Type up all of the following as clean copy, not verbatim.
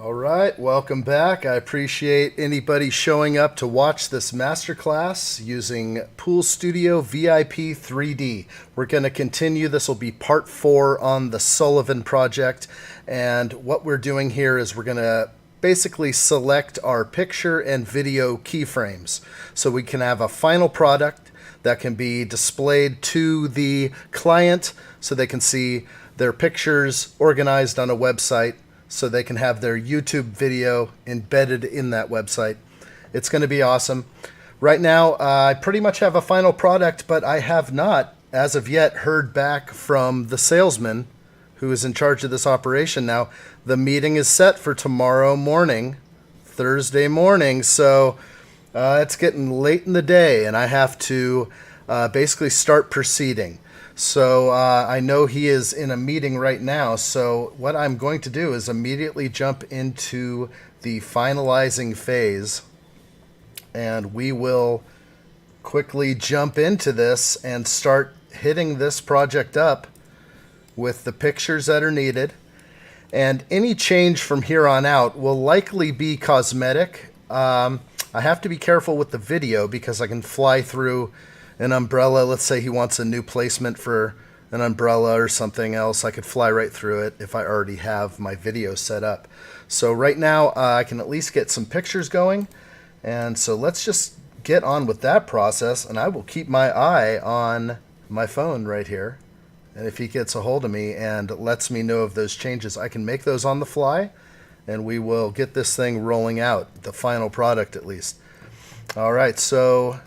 All right, welcome back. I appreciate anybody showing up to watch this masterclass using Pool Studio VIP 3D. We're going to continue. This will be part 4 on the Sullivan project. And what we're doing here is we're going to basically select our picture and video keyframes so we can have a final product that can be displayed to the client so they can see their pictures organized on a website, so they can have their YouTube video embedded in that website. It's going to be awesome. Right now, I pretty much have a final product, but I have not, as of yet, heard back from the salesman who is in charge of this operation. Now, the meeting is set for tomorrow morning, Thursday morning, so it's getting late in the day, and I have to basically start proceeding. So I know he is in a meeting right now, so what I'm going to do is immediately jump into the finalizing phase, and we will quickly jump into this and start hitting this project up with the pictures that are needed. And any change from here on out will likely be cosmetic. I have to be careful with the video because I can fly through an umbrella. Let's say he wants a new placement for an umbrella or something else. I could fly right through it if I already have my video set up. So right now I can at least get some pictures going. And so let's just get on with that process, and I will keep my eye on my phone right here. And if he gets a hold of me and lets me know of those changes, I can make those on the fly, and we will get this thing rolling out, the final product at least. All right, so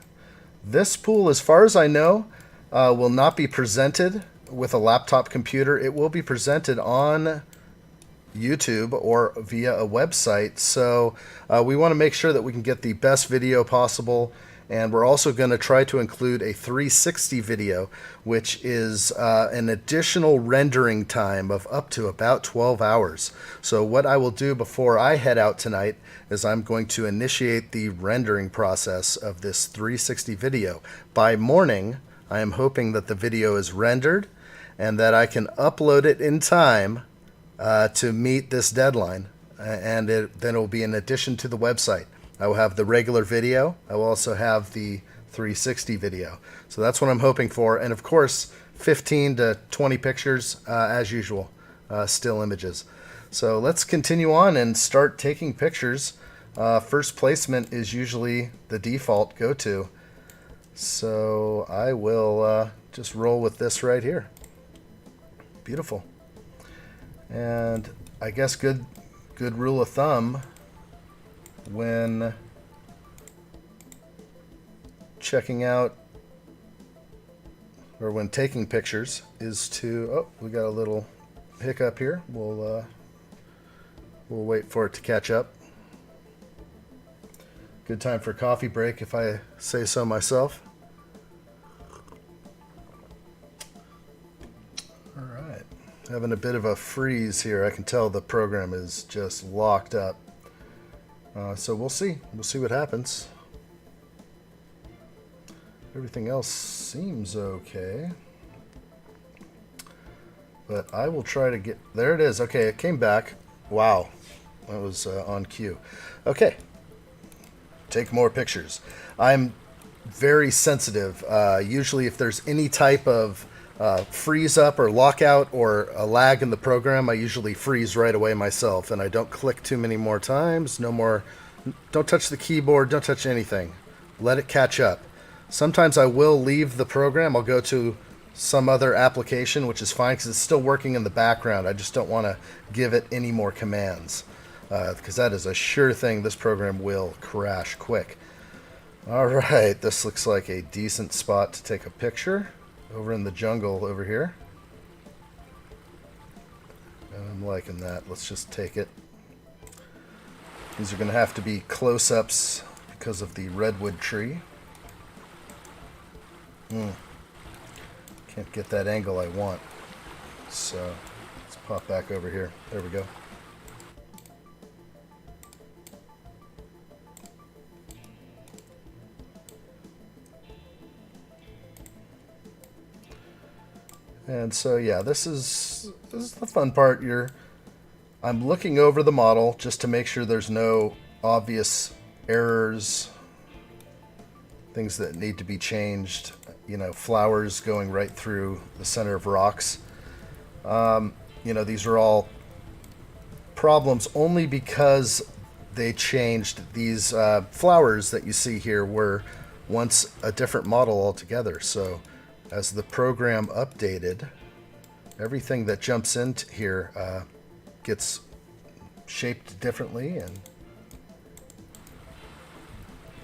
this pool, as far as I know, will not be presented with a laptop computer. It will be presented on YouTube or via a website. So we want to make sure that we can get the best video possible. And we're also going to try to include a 360 video, which is an additional rendering time of up to about 12 hours. So what I will do before I head out tonight is I'm going to initiate the rendering process of this 360 video. By morning, I am hoping that the video is rendered and that I can upload it in time to meet this deadline. And then it will be in addition to the website. I will have the regular video. I will also have the 360 video. So that's what I'm hoping for. And of course, 15 to 20 pictures as usual, still images. So let's continue on and start taking pictures. First placement is usually the default go-to. So I will just roll with this right here. Beautiful. And I guess good rule of thumb when checking out or when taking pictures is to, oh, we got a little hiccup here. We'll wait for it to catch up. Good time for a coffee break if I say so myself. All right, having a bit of a freeze here. I can tell the program is just locked up. So we'll see. We'll see what happens. Everything else seems okay. But I will try to get... There it is. Okay, it came back. Wow. That was on cue. Okay. Take more pictures. I'm very sensitive. Usually if there's any type of freeze up or lockout or a lag in the program, I usually freeze right away myself, and I don't click too many more times. No more, don't touch the keyboard, don't touch anything. Let it catch up. Sometimes I will leave the program. I'll go to some other application, which is fine because it's still working in the background. I just don't want to give it any more commands because that is a sure thing this program will crash quick. All right, this looks like a decent spot to take a picture. Over in the jungle over here. And I'm liking that. Let's just take it. These are going to have to be close-ups because of the redwood tree. Can't get that angle I want. So let's pop back over here. There we go. And so yeah, this is the fun part. You're I'm looking over the model just to make sure there's no obvious errors, things that need to be changed. You know, flowers going right through the center of rocks. You know, these are all problems only because they changed these flowers that you see here were once a different model altogether. So as the program updated, everything that jumps into here gets shaped differently. And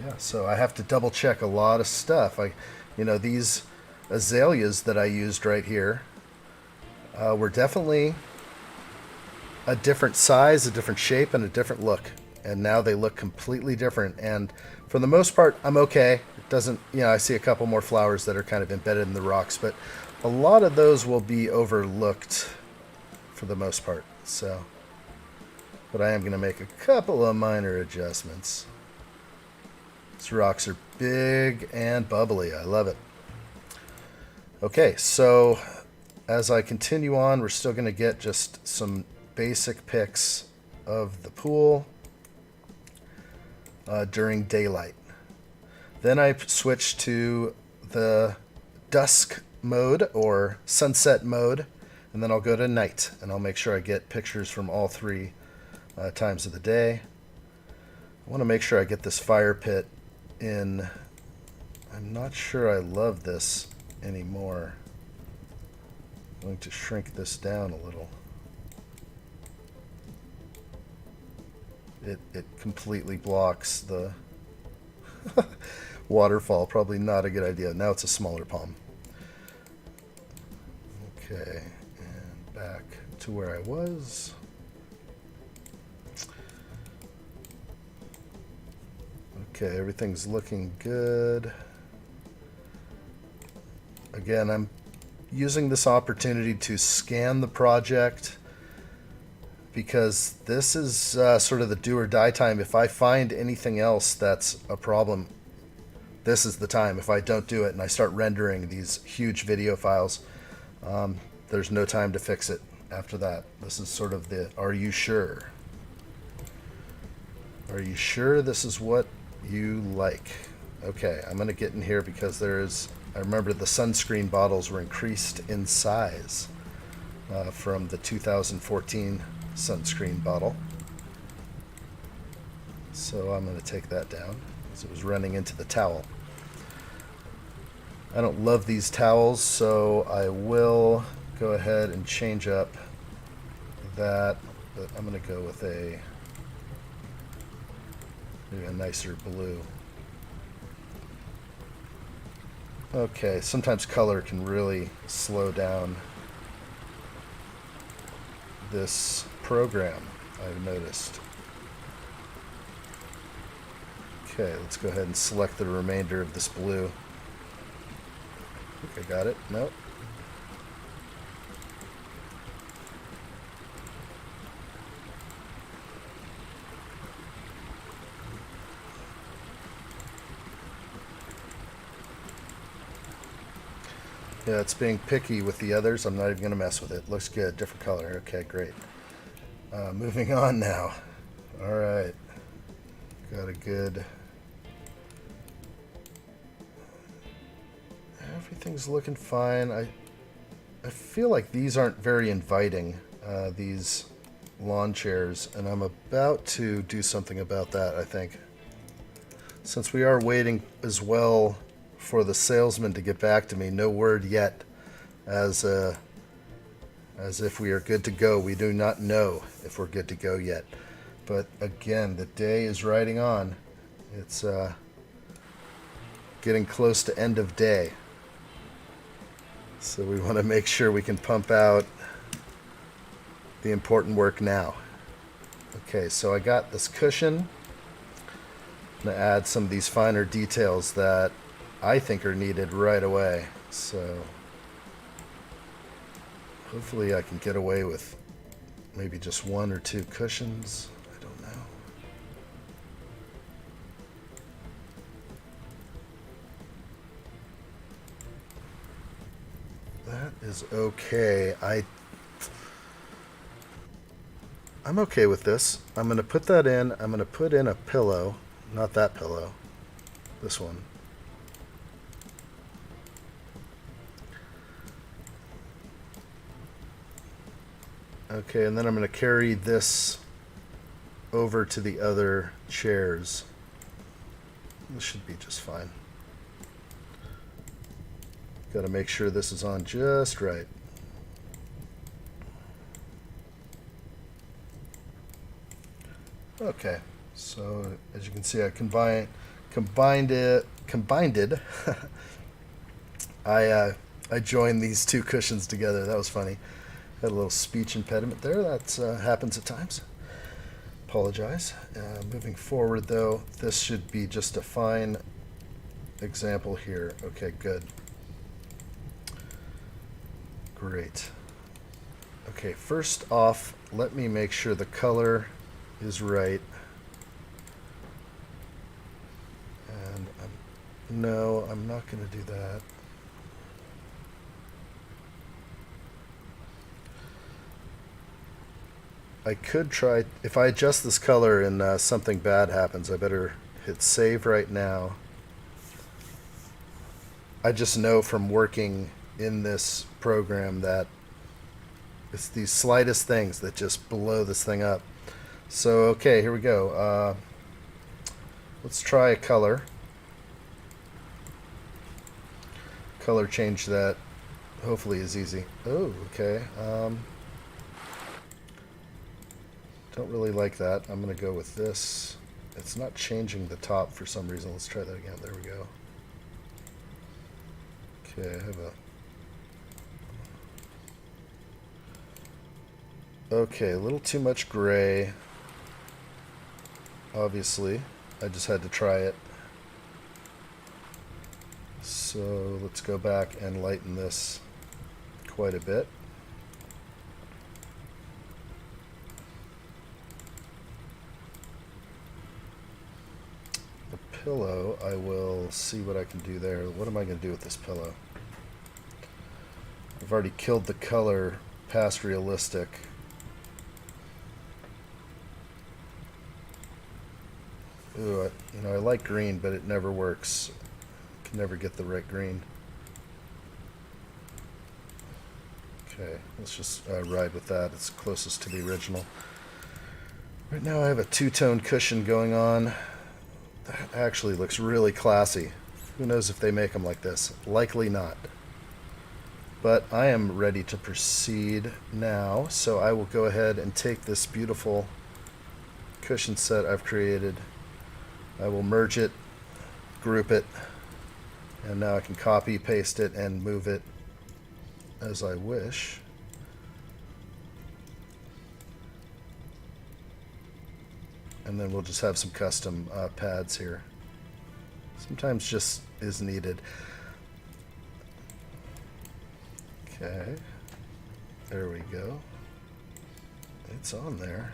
yeah, so I have to double check a lot of stuff. You know, these azaleas that I used right here were definitely a different size, a different shape, and a different look. And now they look completely different. And for the most part, I'm okay. It doesn't, you know, I see a couple more flowers that are kind of embedded in the rocks, but a lot of those will be overlooked for the most part. So, but I am going to make a couple of minor adjustments. These rocks are big and bubbly. I love it. Okay, so as I continue on, we're still going to get just some basic pics of the pool during daylight. Then I switch to the dusk mode or sunset mode, and then I'll go to night, and I'll make sure I get pictures from all three times of the day. I want to make sure I get this fire pit in. I'm not sure I love this anymore. I'm going to shrink this down a little. It completely blocks the waterfall. Probably not a good idea. Now it's a smaller palm. Okay, and back to where I was. Okay, everything's looking good. Again, I'm using this opportunity to scan the project because this is sort of the do or die time. If I find anything else that's a problem, this is the time. If I don't do it and I start rendering these huge video files, there's no time to fix it after that. This is sort of the, are you sure? Are you sure this is what you like? Okay, I'm going to get in here because there's, I remember the sunscreen bottles were increased in size from the 2014 sunscreen bottle. So I'm going to take that down because it was running into the towel. I don't love these towels, so I will go ahead and change up that, but I'm going to go with maybe a nicer blue. Okay, sometimes color can really slow down this program, I've noticed. Okay, let's go ahead and select the remainder of this blue. I think I got it. Nope. Yeah, it's being picky with the others. I'm not even going to mess with it. Looks good. Different color. Okay, great. Moving on now. All right. Got a good... Everything's looking fine. I feel like these aren't very inviting, these lawn chairs, and I'm about to do something about that, I think. Since we are waiting as well for the salesman to get back to me, no word yet as if we are good to go. We do not know if we're good to go yet. But again, the day is riding on. It's getting close to end of day. So we want to make sure we can pump out the important work now. Okay, so I got this cushion. I'm going to add some of these finer details that I think are needed right away. So hopefully I can get away with maybe just one or two cushions. I don't know. That is okay. I'm okay with this. I'm going to put that in. I'm going to put in a pillow. Not that pillow. This one. Okay, and then I'm going to carry this over to the other chairs. This should be just fine. Got to make sure this is on just right. Okay, so as you can see, I combined it. I joined these two cushions together. That was funny. Had a little speech impediment there. That happens at times. Apologize. Moving forward, though, this should be just a fine example here. Okay, good. Great. Okay, first off, let me make sure the color is right. And no, I'm not going to do that. I could try, if I adjust this color and something bad happens, I better hit save right now. I just know from working in this program that it's these slightest things that just blow this thing up. So, okay, here we go. Let's try a color. Color change that hopefully is easy. Oh, okay. Don't really like that. I'm going to go with this. It's not changing the top for some reason. Let's try that again. There we go. Okay, I have a... Okay, a little too much gray. Obviously, I just had to try it. So let's go back and lighten this quite a bit. The pillow, I will see what I can do there. What am I going to do with this pillow? I've already killed the color past realistic. Ooh, I like green, but it never works. Can never get the right green. Okay, let's just ride with that. It's closest to the original. Right now I have a two-tone cushion going on. That actually looks really classy. Who knows if they make them like this? Likely not. But I am ready to proceed now, so I will go ahead and take this beautiful cushion set I've created. I will merge it, group it, and now I can copy, paste it, and move it as I wish. And then we'll just have some custom pads here. Sometimes just is needed. Okay, there we go. It's on there.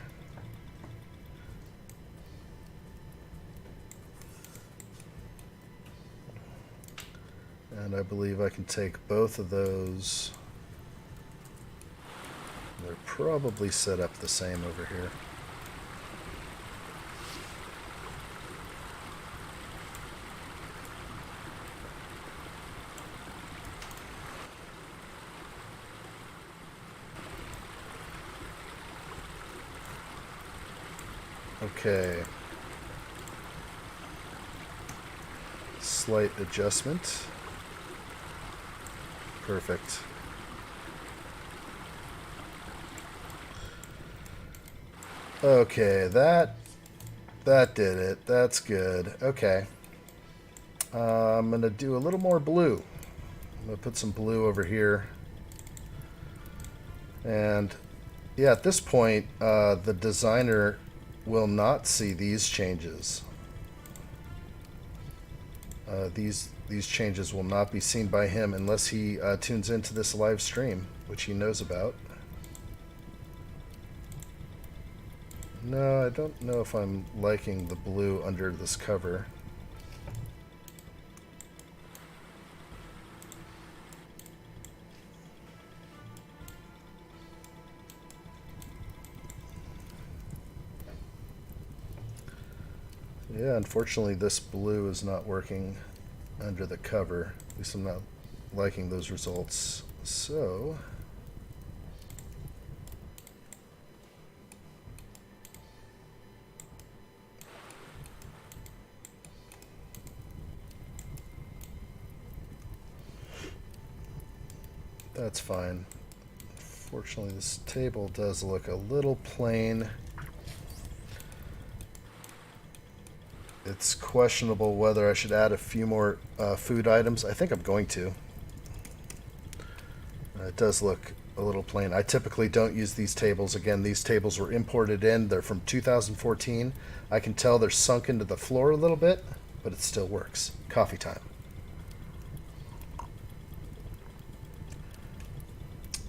And I believe I can take both of those. They're probably set up the same over here. Okay. Slight adjustment. Perfect. Okay, that did it. That's good. Okay. I'm going to do a little more blue. I'm going to put some blue over here. And yeah, at this point, the designer will not see these changes. These changes will not be seen by him unless he tunes into this live stream, which he knows about. No, I don't know if I'm liking the blue under this cover. Yeah, unfortunately this blue is not working under the cover. At least I'm not liking those results. So that's fine. Fortunately, this table does look a little plain. It's questionable whether I should add a few more food items. I think I'm going to. It does look a little plain. I typically don't use these tables. Again, these tables were imported in. They're from 2014. I can tell they're sunk into the floor a little bit, but it still works. Coffee time.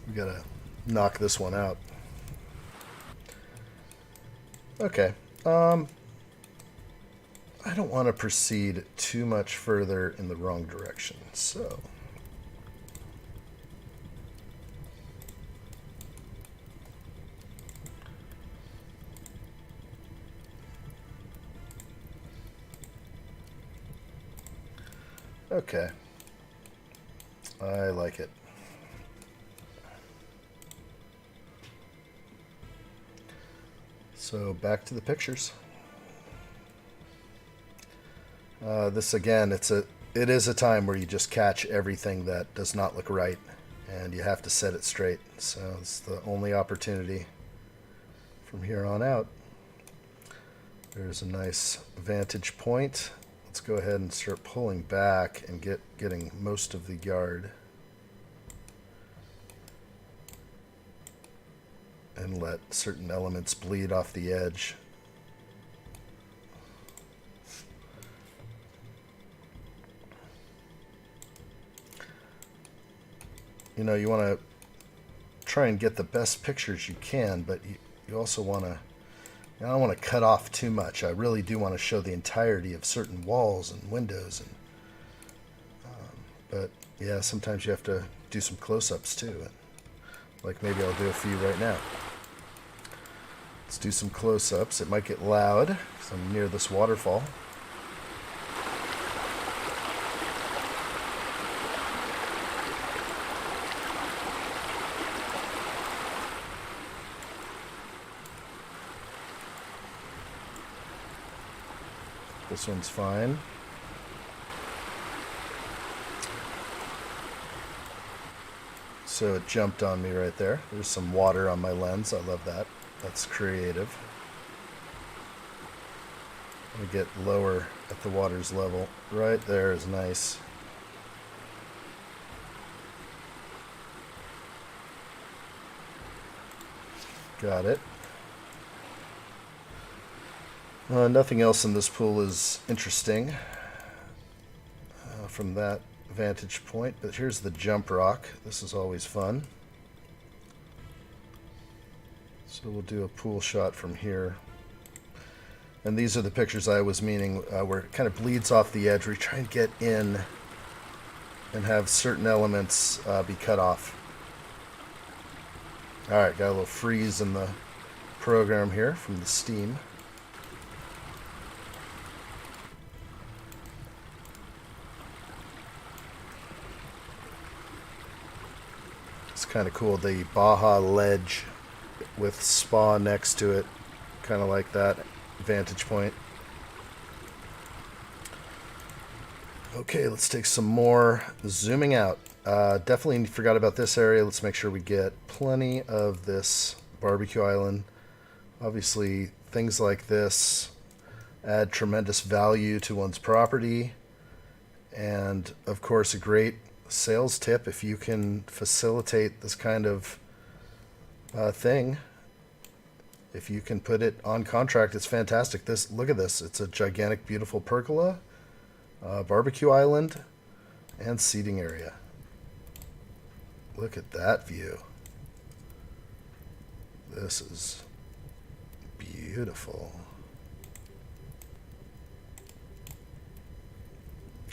We gotta knock this one out. Okay. I don't want to proceed too much further in the wrong direction, so okay. I like it. So back to the pictures. This again, it is a time where you just catch everything that does not look right, and you have to set it straight. So it's the only opportunity from here on out. There's a nice vantage point. Let's go ahead and start pulling back and getting most of the yard. And let certain elements bleed off the edge. You know, you want to try and get the best pictures you can, but you also want to, I don't want to cut off too much. I really do want to show the entirety of certain walls and windows, and but yeah, sometimes you have to do some close-ups too. Like maybe I'll do a few right now. Let's do some close-ups. It might get loud because I'm near this waterfall. This one's fine. So it jumped on me right there. There's some water on my lens. I love that. That's creative. Let me get lower at the water's level. Right there is nice. Got it. Nothing else in this pool is interesting from that vantage point, but here's the jump rock. This is always fun. So we'll do a pool shot from here. And these are the pictures I was meaning where it kind of bleeds off the edge. We try and get in and have certain elements be cut off. Alright, got a little freeze in the program here from the steam. It's kind of cool, the Baja ledge with spa next to it, kind of like that vantage point. Okay, let's take some more zooming out. Definitely forgot about this area. Let's make sure we get plenty of this barbecue island. Obviously, things like this add tremendous value to one's property, and of course a great sales tip if you can facilitate this kind of thing. If you can put it on contract, it's fantastic. Look at this. It's a gigantic, beautiful pergola, barbecue island, and seating area. Look at that view. This is beautiful.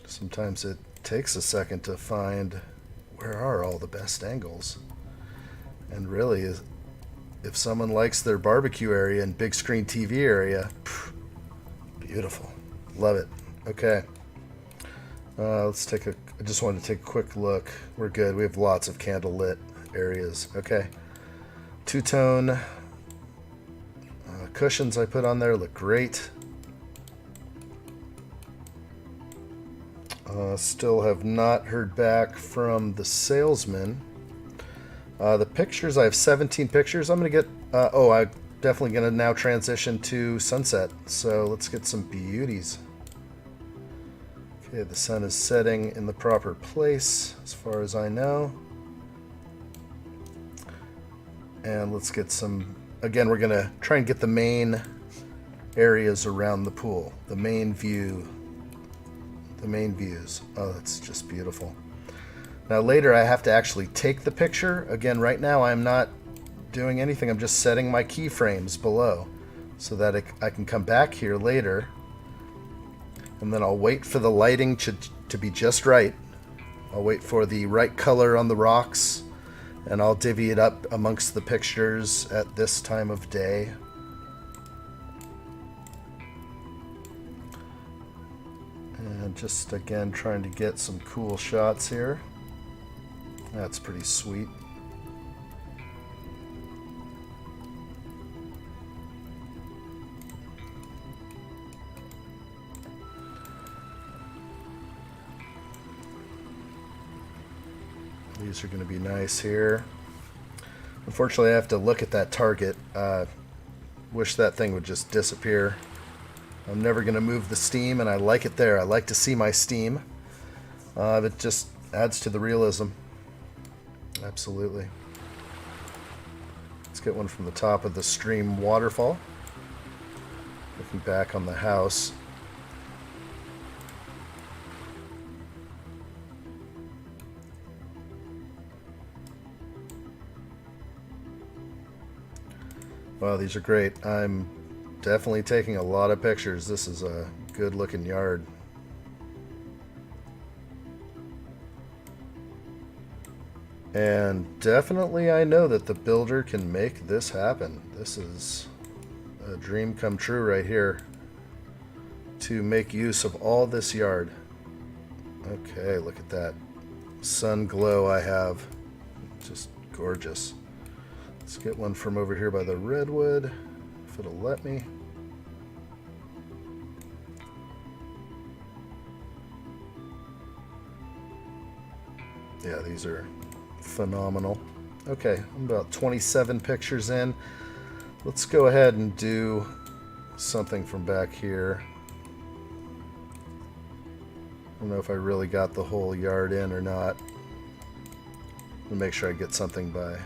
Sometimes it takes a second to find where are all the best angles. And really, if someone likes their barbecue area and big screen TV area, beautiful. Love it. Okay. Let's take a... I just wanted to take a quick look. We're good. We have lots of candle lit areas. Okay. Two-tone cushions I put on there look great. Still have not heard back from the salesman. The pictures, I have 17 pictures. I'm going to get... I'm definitely going to now transition to sunset. So let's get some beauties. Okay, the sun is setting in the proper place, as far as I know. And let's get some... Again, we're going to try and get the main areas around the pool. The main view. The main views. Oh, that's just beautiful. Now later I have to actually take the picture. Again, right now I'm not doing anything. I'm just setting my keyframes below so that I can come back here later. And then I'll wait for the lighting to be just right. I'll wait for the right color on the rocks, and I'll divvy it up amongst the pictures at this time of day. And just, again, trying to get some cool shots here. That's pretty sweet. These are going to be nice here. Unfortunately, I have to look at that target. Wish that thing would just disappear. I'm never going to move the steam, and I like it there. I like to see my steam. It just adds to the realism. Absolutely. Let's get one from the top of the stream waterfall. Looking back on the house. Wow, these are great. I'm definitely taking a lot of pictures. This is a good looking yard. And definitely I know that the builder can make this happen. This is a dream come true right here, to make use of all this yard. Okay, look at that sun glow I have. Just gorgeous. Let's get one from over here by the redwood, if it'll let me. Yeah, these are phenomenal. Okay, I'm about 27 pictures in. Let's go ahead and do something from back here. I don't know if I really got the whole yard in or not. I'll make sure I get something by...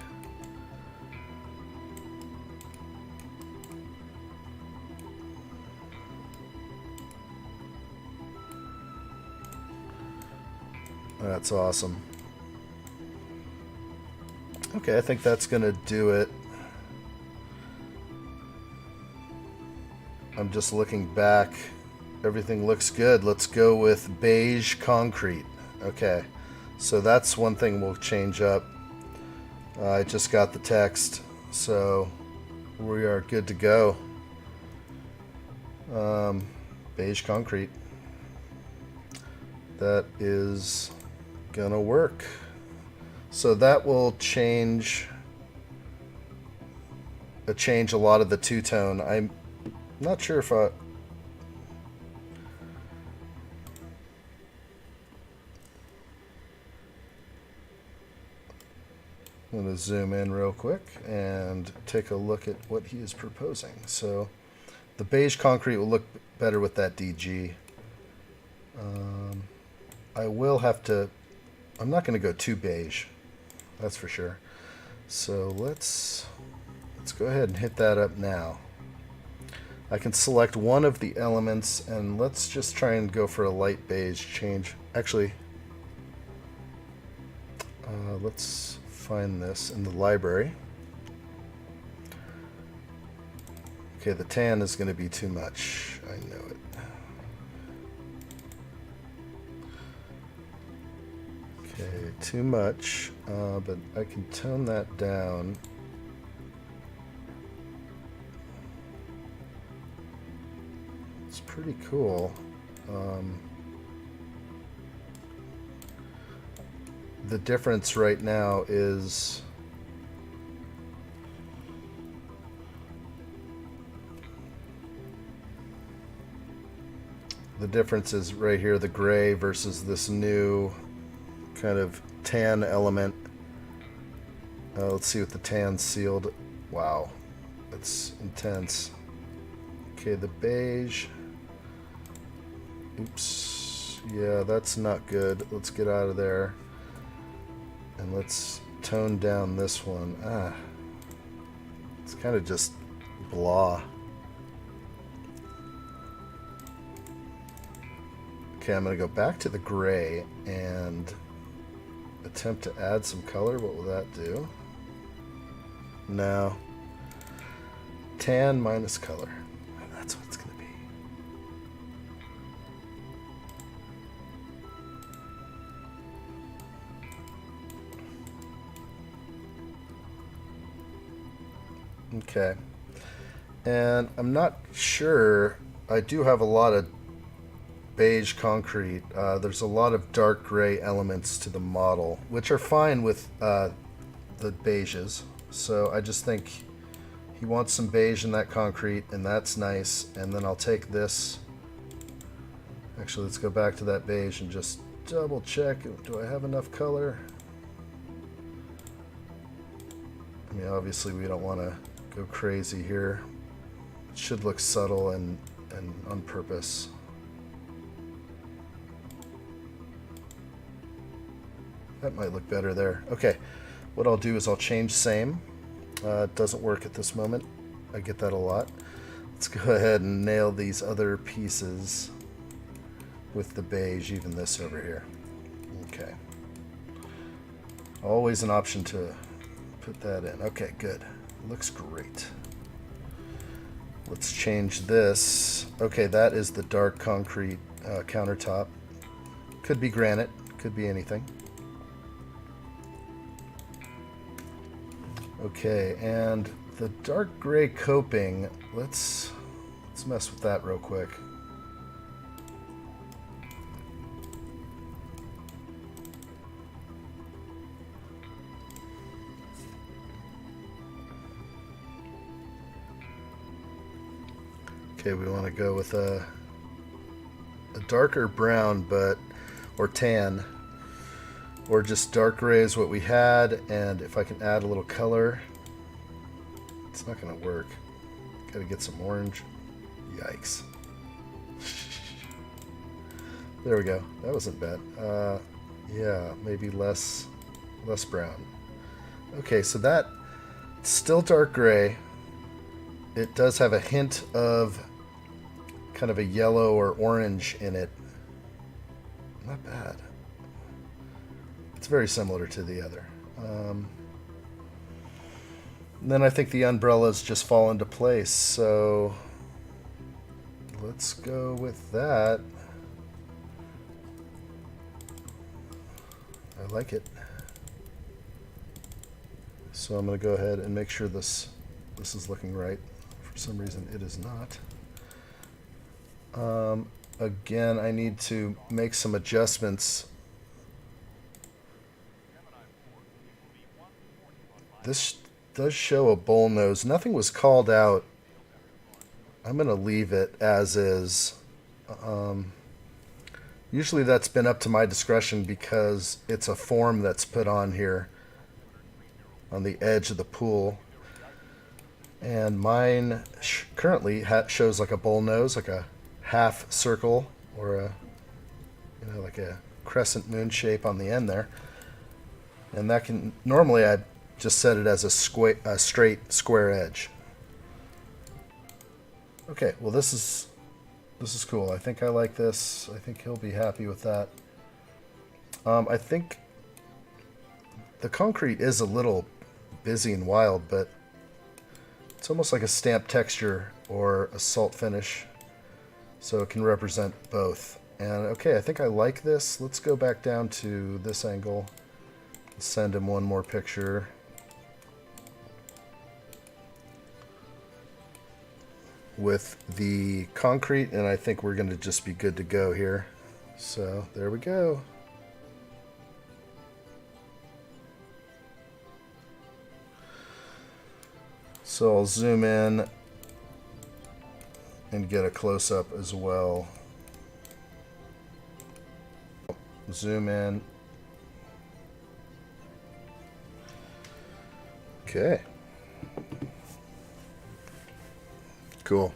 That's awesome. Okay, I think that's going to do it. I'm just looking back. Everything looks good. Let's go with beige concrete. Okay, so that's one thing we'll change up. I just got the text, so we are good to go. Beige concrete. That is gonna work. So that will change a lot of the two-tone. I'm not sure if I'm gonna zoom in real quick and take a look at what he is proposing. So the beige concrete will look better with that DG. I will have to... I'm not going to go too beige, that's for sure. So let's go ahead and hit that up now. I can select one of the elements, and let's just try and go for a light beige change. Actually, let's find this in the library. Okay, the tan is going to be too much. I know it. Okay, too much, but I can tone that down. It's pretty cool. The difference right now is right here, the gray versus this new kind of tan element. Let's see what the tan sealed. Wow, that's intense. Okay, the beige. Oops. Yeah, that's not good. Let's get out of there. And let's tone down this one. It's kind of just blah. Okay, I'm going to go back to the gray and attempt to add some color. What will that do? No. Tan minus color. That's what it's going to be. Okay. And I'm not sure. I do have a lot of beige concrete. There's a lot of dark gray elements to the model, which are fine with the beiges. So I just think he wants some beige in that concrete, and that's nice. And then I'll take this. Actually, let's go back to that beige and just double check. Do I have enough color? I mean, obviously we don't want to go crazy here. It should look subtle and on purpose. That might look better there. Okay, what I'll do is I'll change same. It doesn't work at this moment. I get that a lot. Let's go ahead and nail these other pieces with the beige, even this over here. Okay. Always an option to put that in. Okay, good. Looks great. Let's change this. Okay, that is the dark concrete countertop. Could be granite, could be anything. Okay, and the dark gray coping, let's mess with that real quick. Okay, we want to go with a darker brown, or tan, or just dark gray is what we had, and if I can add a little color, it's not going to work. Got to get some orange. Yikes. There we go. That wasn't bad. Yeah, maybe less brown. Okay, so that's still dark gray. It does have a hint of kind of a yellow or orange in it. Not bad. It's very similar to the other. Then I think the umbrellas just fall into place. So let's go with that. I like it. So I'm going to go ahead and make sure this is looking right. For some reason it is not. Again, I need to make some adjustments. This does show a bull nose. Nothing was called out. I'm going to leave it as is. Usually that's been up to my discretion because it's a form that's put on here on the edge of the pool. And mine currently shows like a bull nose, like a half circle or like a crescent moon shape on the end there. And that can normally I just set it as a straight square edge. Okay, well this is cool. I think I like this. I think he'll be happy with that. I think the concrete is a little busy and wild, but it's almost like a stamp texture or a salt finish, so it can represent both. And okay, I think I like this. Let's go back down to this angle. Send him one more picture. with the concrete, and I think we're going to just be good to go here. So there we go. So I'll zoom in and get a close-up as well. Zoom in. Okay. Cool.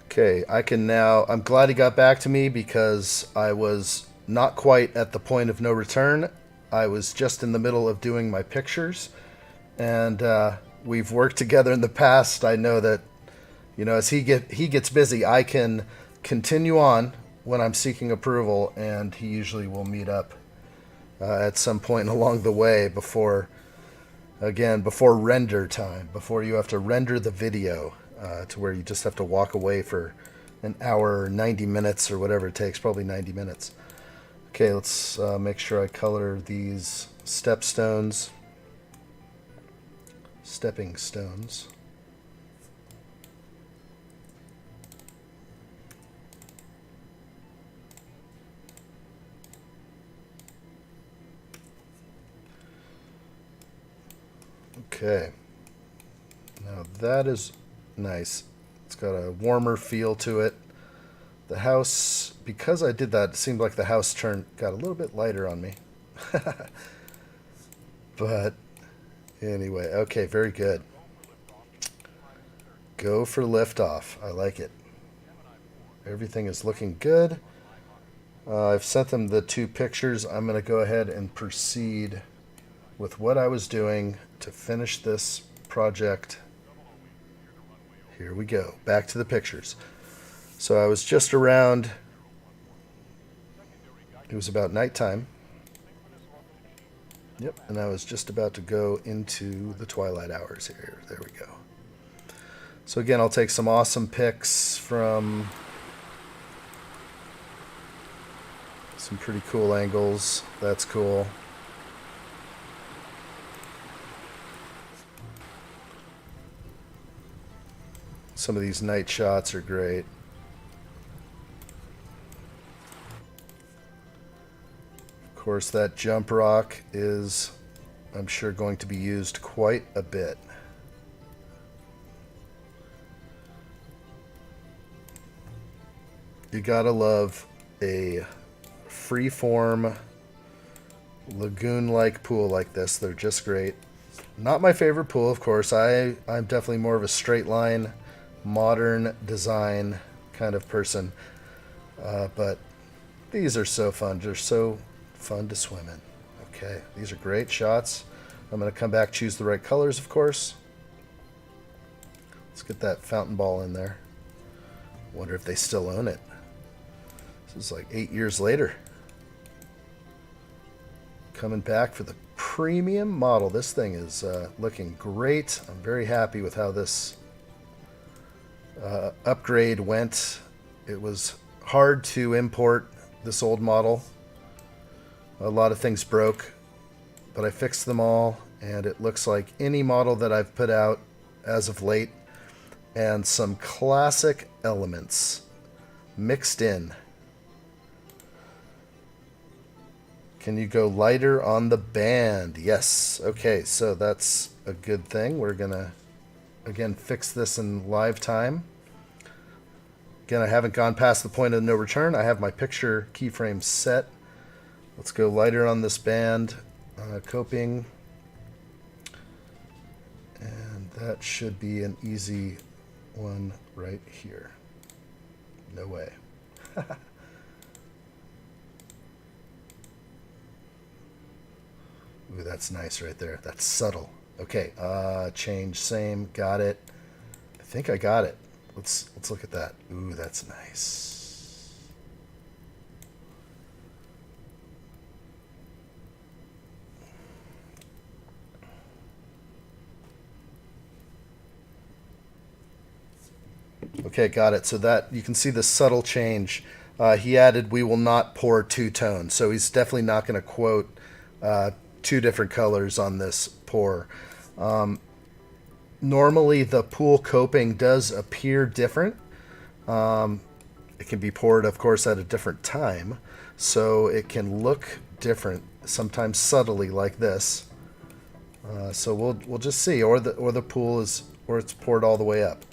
Okay, I can now, I'm glad he got back to me because I was not quite at the point of no return. I was just in the middle of doing my pictures, and we've worked together in the past. I know that, you know, as he gets busy, I can continue on when I'm seeking approval, and he usually will meet up at some point along the way before render time, before you have to render the video to where you just have to walk away for an hour or 90 minutes or whatever it takes, probably 90 minutes. Okay, let's make sure I color these stepping stones. Okay, now that is nice. It's got a warmer feel to it. The house, because I did that, it seemed like the house got a little bit lighter on me. But anyway, okay, very good. Go for liftoff. I like it. Everything is looking good. I've sent them the 2 pictures. I'm going to go ahead and proceed with what I was doing to finish this project. Here we go. Back to the pictures. So I was just around, it was about nighttime. Yep, and I was just about to go into the twilight hours here. There we go. So again, I'll take some awesome pics from some pretty cool angles. That's cool. Some of these night shots are great. Of course, that jump rock is, I'm sure, going to be used quite a bit. You gotta love a free-form lagoon-like pool like this. They're just great. Not my favorite pool, of course. I'm definitely more of a straight line, modern design kind of person. But these are so fun. They're so fun to swim in. Okay, these are great shots. I'm going to come back, choose the right colors, of course. Let's get that fountain ball in there. Wonder if they still own it. This is like 8 years later. Coming back for the premium model. This thing is looking great. I'm very happy with how this upgrade went. It was hard to import this old model. A lot of things broke, but I fixed them all, and it looks like any model that I've put out as of late, and some classic elements mixed in. Can you go lighter on the band? Yes. Okay, so that's a good thing. We're going to, again, fix this in live time. Again, I haven't gone past the point of no return. I have my picture keyframe set. Let's go lighter on this band coping. And that should be an easy one right here. No way. Ooh, that's nice right there. That's subtle. Okay, change, same, got it. I think I got it. Let's look at that. Ooh, that's nice. Okay, got it. So that you can see the subtle change. He added, "We will not pour two-tone." So he's definitely not going to quote 2 different colors on this pour. Normally the pool coping does appear different. It can be poured, of course, at a different time, so it can look different, sometimes subtly like this. So we'll just see, or the pool is, or it's poured all the way up.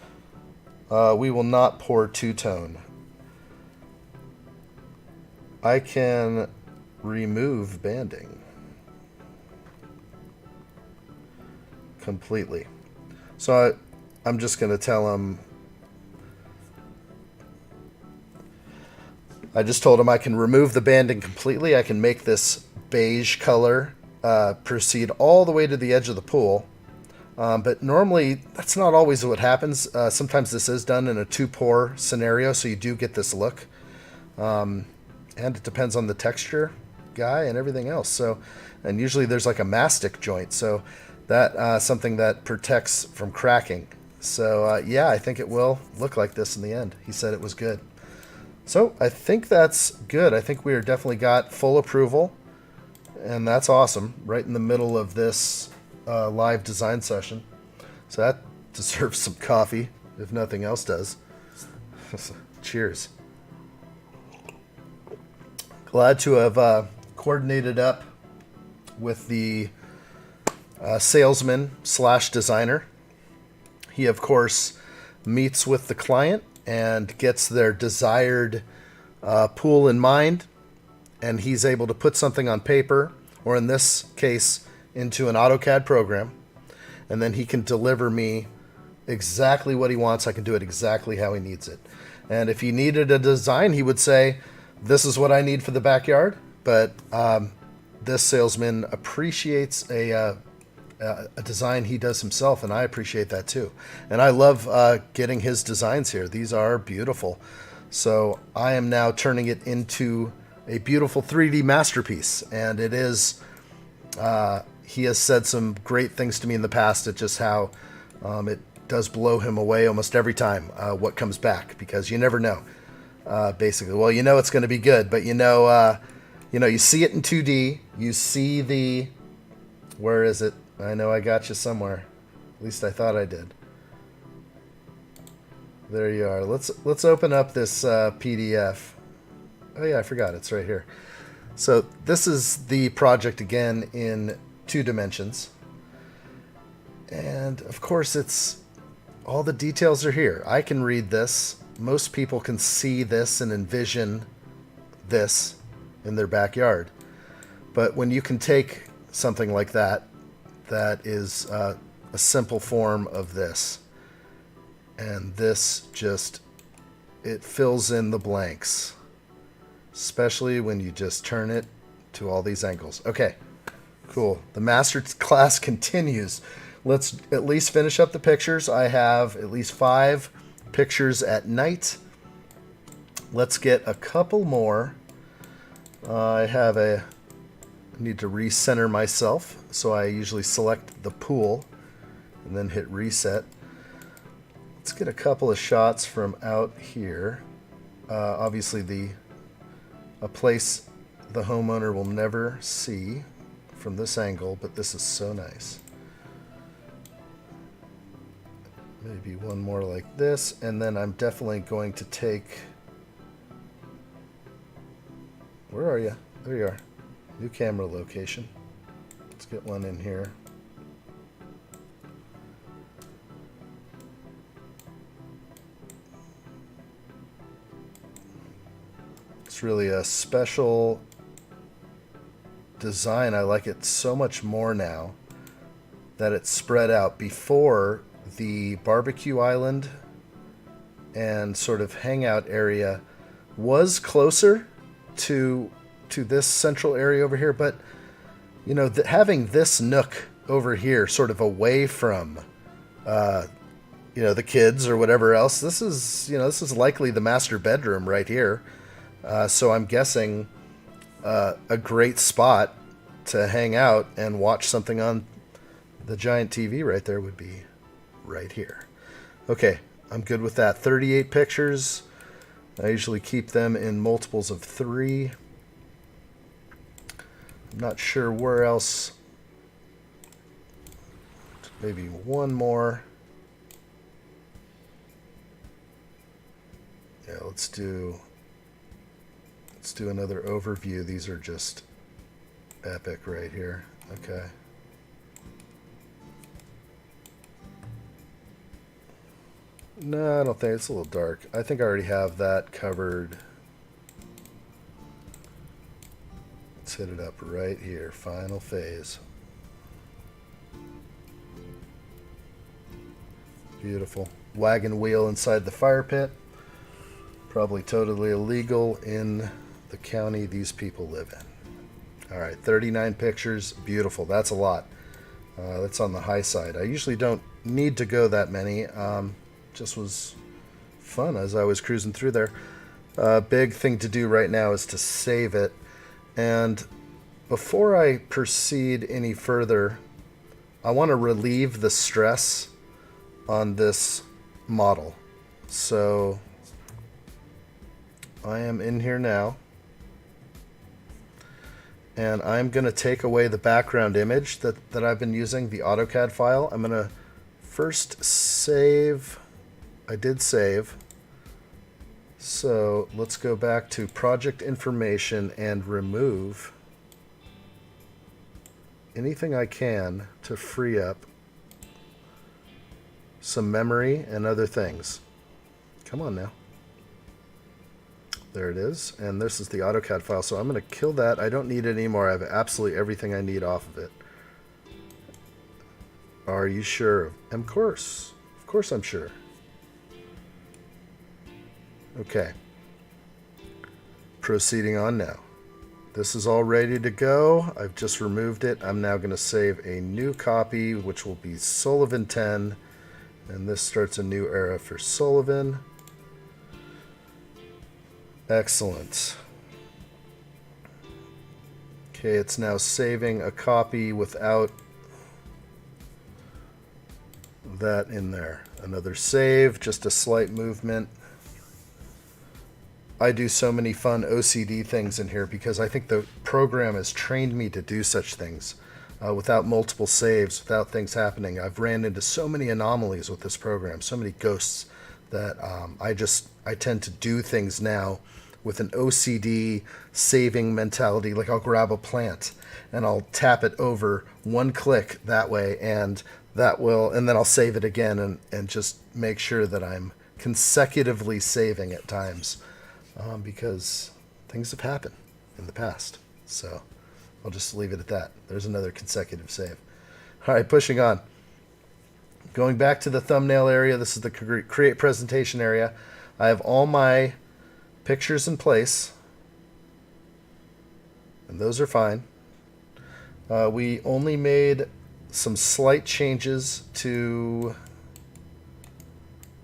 We will not pour two-tone. I can remove banding completely. So I'm just going to tell him, I just told him I can remove the banding completely. I can make this beige color proceed all the way to the edge of the pool. But normally, that's not always what happens. Sometimes this is done in a two-pour scenario, so you do get this look. And it depends on the texture guy and everything else. So, and usually there's like a mastic joint, so that something that protects from cracking. So yeah, I think it will look like this in the end. He said it was good. So I think that's good. I think we are definitely got full approval, and that's awesome. Right in the middle of this live design session. So that deserves some coffee, if nothing else does. Cheers. Glad to have coordinated up with the salesman / designer. He, of course, meets with the client and gets their desired pool in mind, and he's able to put something on paper, or in this case, into an AutoCAD program, and then he can deliver me exactly what he wants. I can do it exactly how he needs it. And if he needed a design, he would say, this is what I need for the backyard, but this salesman appreciates a design he does himself, and I appreciate that too. And I love getting his designs here. These are beautiful. So I am now turning it into a beautiful 3D masterpiece, and it is, he has said some great things to me in the past at just how it does blow him away almost every time what comes back, because you never know. Basically, well, you know it's going to be good, but you see it in 2D, you see the, where is it? I know I got you somewhere. At least I thought I did. There you are. Let's open up this PDF. Oh yeah, I forgot. It's right here. So this is the project again in 2 dimensions. And of course it's, all the details are here. I can read this. Most people can see this and envision this in their backyard. But when you can take something like that, that is a simple form of this, and this just, it fills in the blanks, especially when you just turn it to all these angles. Okay, cool. The master class continues. Let's at least finish up the pictures. I have at least 5 pictures at night. Let's get a couple more. I need to recenter myself, so I usually select the pool and then hit reset. Let's get a couple of shots from out here. Obviously a place the homeowner will never see from this angle, but this is so nice. Maybe one more like this, and then I'm definitely going to take, where are you? There you are. New camera location. Let's get one in here. It's really a special design. I like it so much more now that it's spread out. Before, the barbecue island and sort of hangout area was closer to this central area over here, but you know, having this nook over here sort of away from the kids or whatever else, this is likely the master bedroom right here. So I'm guessing a great spot to hang out and watch something on the giant TV right there would be right here. Okay, I'm good with that. 38 pictures. I usually keep them in multiples of 3. I'm not sure where else. Maybe one more. let's do another overview. These are just epic right here. Okay. No, I don't think it's a little dark. I think I already have that covered. Let's hit it up right here. Final phase. Beautiful. Wagon wheel inside the fire pit. Probably totally illegal in the county these people live in. All right, 39 pictures. Beautiful. That's a lot. That's on the high side. I usually don't need to go that many. Just was fun as I was cruising through there. Big thing to do right now is to save it. And before I proceed any further, I want to relieve the stress on this model. So I am in here now. And I'm going to take away the background image that I've been using, the AutoCAD file. I'm going to first save. I did save. So let's go back to project information and remove anything I can to free up some memory and other things. Come on now. There it is. And this is the AutoCAD file. So I'm going to kill that. I don't need it anymore. I have absolutely everything I need off of it. Are you sure? Of course. Of course I'm sure. Okay. Proceeding on now. This is all ready to go. I've just removed it. I'm now going to save a new copy, which will be Sullivan 10. And this starts a new era for Sullivan. Excellent. Okay, it's now saving a copy without that in there. Another save, just a slight movement. I do so many fun OCD things in here because I think the program has trained me to do such things without multiple saves, without things happening. I've ran into so many anomalies with this program, so many ghosts that I tend to do things now with an OCD saving mentality. Like I'll grab a plant and I'll tap it over one click that way, and then I'll save it again and just make sure that I'm consecutively saving at times. Because things have happened in the past. So I'll just leave it at that. There's another consecutive save. All right, pushing on. Going back to the thumbnail area, this is the create presentation area. I have all my pictures in place, and those are fine. We only made some slight changes to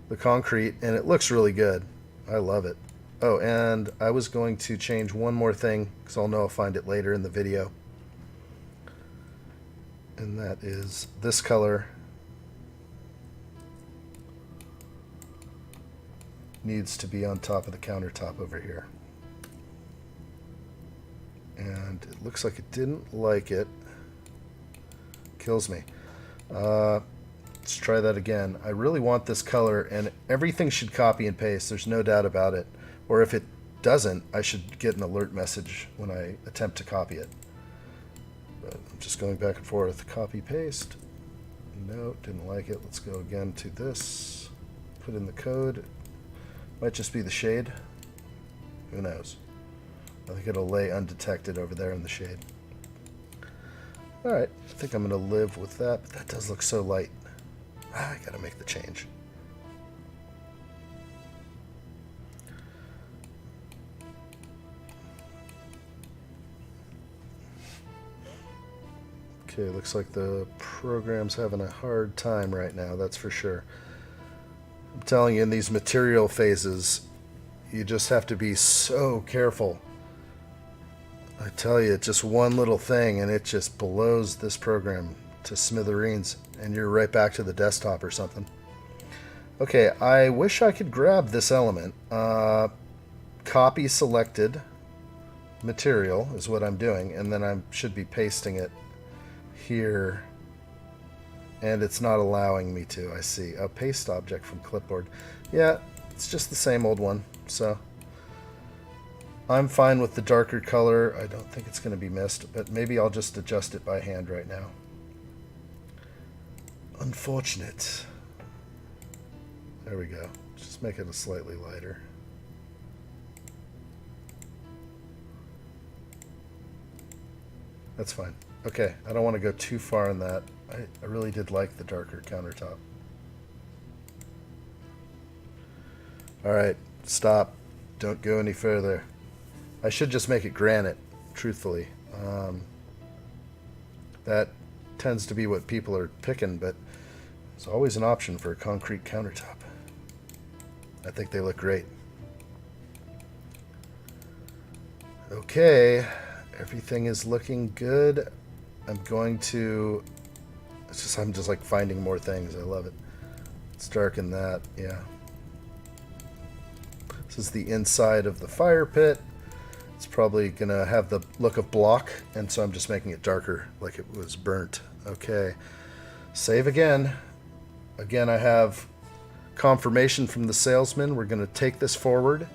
the concrete, and it looks really good. I love it. Oh, and I was going to change one more thing, because I'll know I'll find it later in the video. And that is this color needs to be on top of the countertop over here. And it looks like it didn't like it. Kills me. Let's try that again. I really want this color, and everything should copy and paste. There's no doubt about it. Or if it doesn't, I should get an alert message when I attempt to copy it. But I'm just going back and forth. Copy, paste. No, didn't like it. Let's go again to this. Put in the code. Might just be the shade. Who knows? I think it'll lay undetected over there in the shade. Alright, I think I'm going to live with that, but that does look so light. I gotta make the change. Okay, looks like the program's having a hard time right now, that's for sure. I'm telling you, in these material phases, you just have to be so careful. I tell you, just one little thing and it just blows this program to smithereens, and you're right back to the desktop or something. Okay, I wish I could grab this element. Copy selected material is what I'm doing, and then I should be pasting it here, and it's not allowing me to. I see a paste object from Clipboard. Yeah, it's just the same old one. So I'm fine with the darker color. I don't think it's going to be missed, but maybe I'll just adjust it by hand right now. Unfortunate. There we go. Just make it a slightly lighter. That's fine. Okay, I don't want to go too far in that. I really did like the darker countertop. Alright, stop. Don't go any further. I should just make it granite, truthfully. That tends to be what people are picking, but it's always an option for a concrete countertop. I think they look great. Okay, everything is looking good. I'm just like finding more things. I love it. Let's darken that, yeah. This is the inside of the fire pit. It's probably gonna have the look of block, and so I'm just making it darker, like it was burnt. Okay, save again. Again, I have confirmation from the salesman. We're gonna take this forward.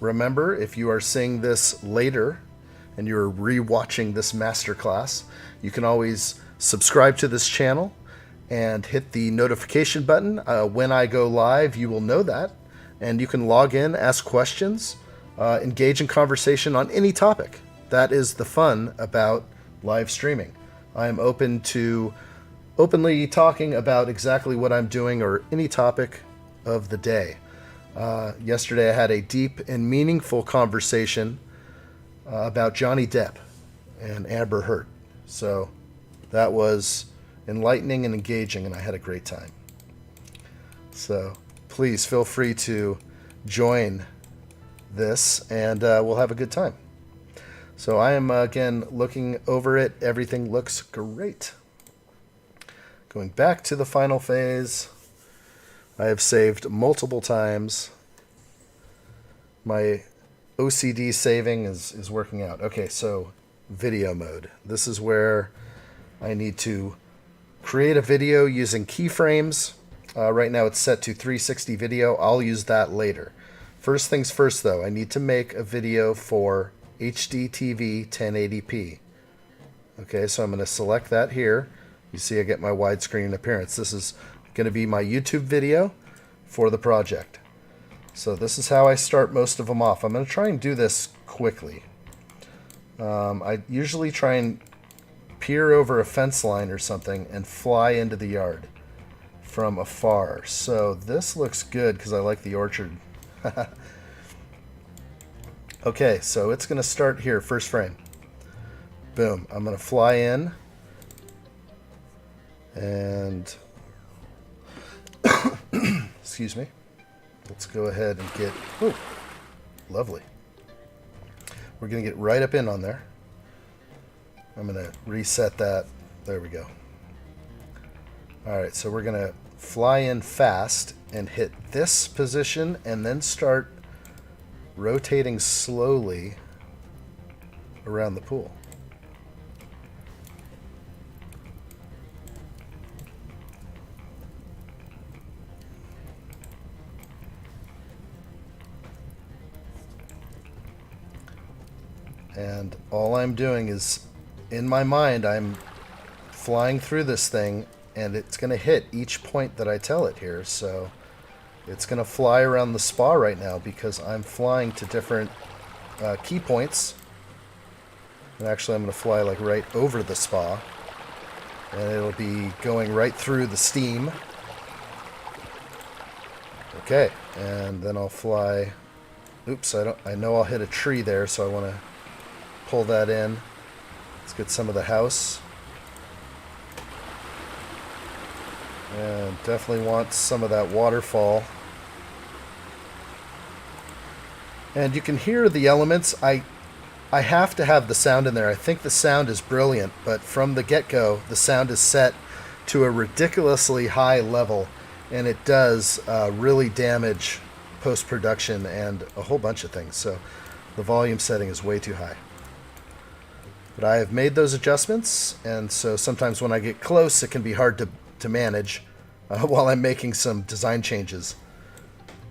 Remember, if you are seeing this later and you're re-watching this masterclass, you can always subscribe to this channel and hit the notification button. When I go live, you will know that, and you can log in, ask questions, engage in conversation on any topic. That is the fun about live streaming. I am open to openly talking about exactly what I'm doing or any topic of the day. Yesterday I had a deep and meaningful conversation about Johnny Depp and Amber Heard. So that was enlightening and engaging, and I had a great time. So please feel free to join this, and we'll have a good time. So I am, again, looking over it. Everything looks great. Going back to the final phase. I have saved multiple times. My OCD saving is working out. Okay, so video mode. This is where I need to create a video using keyframes. Right now it's set to 360 video. I'll use that later. First things first, though, I need to make a video for HDTV 1080p. Okay, so I'm going to select that here. You see I get my widescreen appearance. This is going to be my YouTube video for the project. So this is how I start most of them off. I'm going to try and do this quickly. I usually try and peer over a fence line or something and fly into the yard from afar. So this looks good because I like the orchard. Okay, so it's going to start here, first frame. Boom. I'm going to fly in and excuse me. Let's go ahead and get, ooh, lovely. We're going to get right up in on there. I'm going to reset that. There we go. Alright, so we're going to fly in fast and hit this position and then start rotating slowly around the pool. And all I'm doing is, in my mind, I'm flying through this thing, and it's going to hit each point that I tell it here. So it's going to fly around the spa right now because I'm flying to different key points. And actually, I'm going to fly like right over the spa, and it'll be going right through the steam. Okay, and then I'll fly. Oops, I know I'll hit a tree there, so I want to pull that in. Let's get some of the house. And definitely want some of that waterfall. And you can hear the elements. I have to have the sound in there. I think the sound is brilliant, but from the get-go, the sound is set to a ridiculously high level, and it does really damage post-production and a whole bunch of things. So the volume setting is way too high. But I have made those adjustments, and so sometimes when I get close, it can be hard to manage while I'm making some design changes.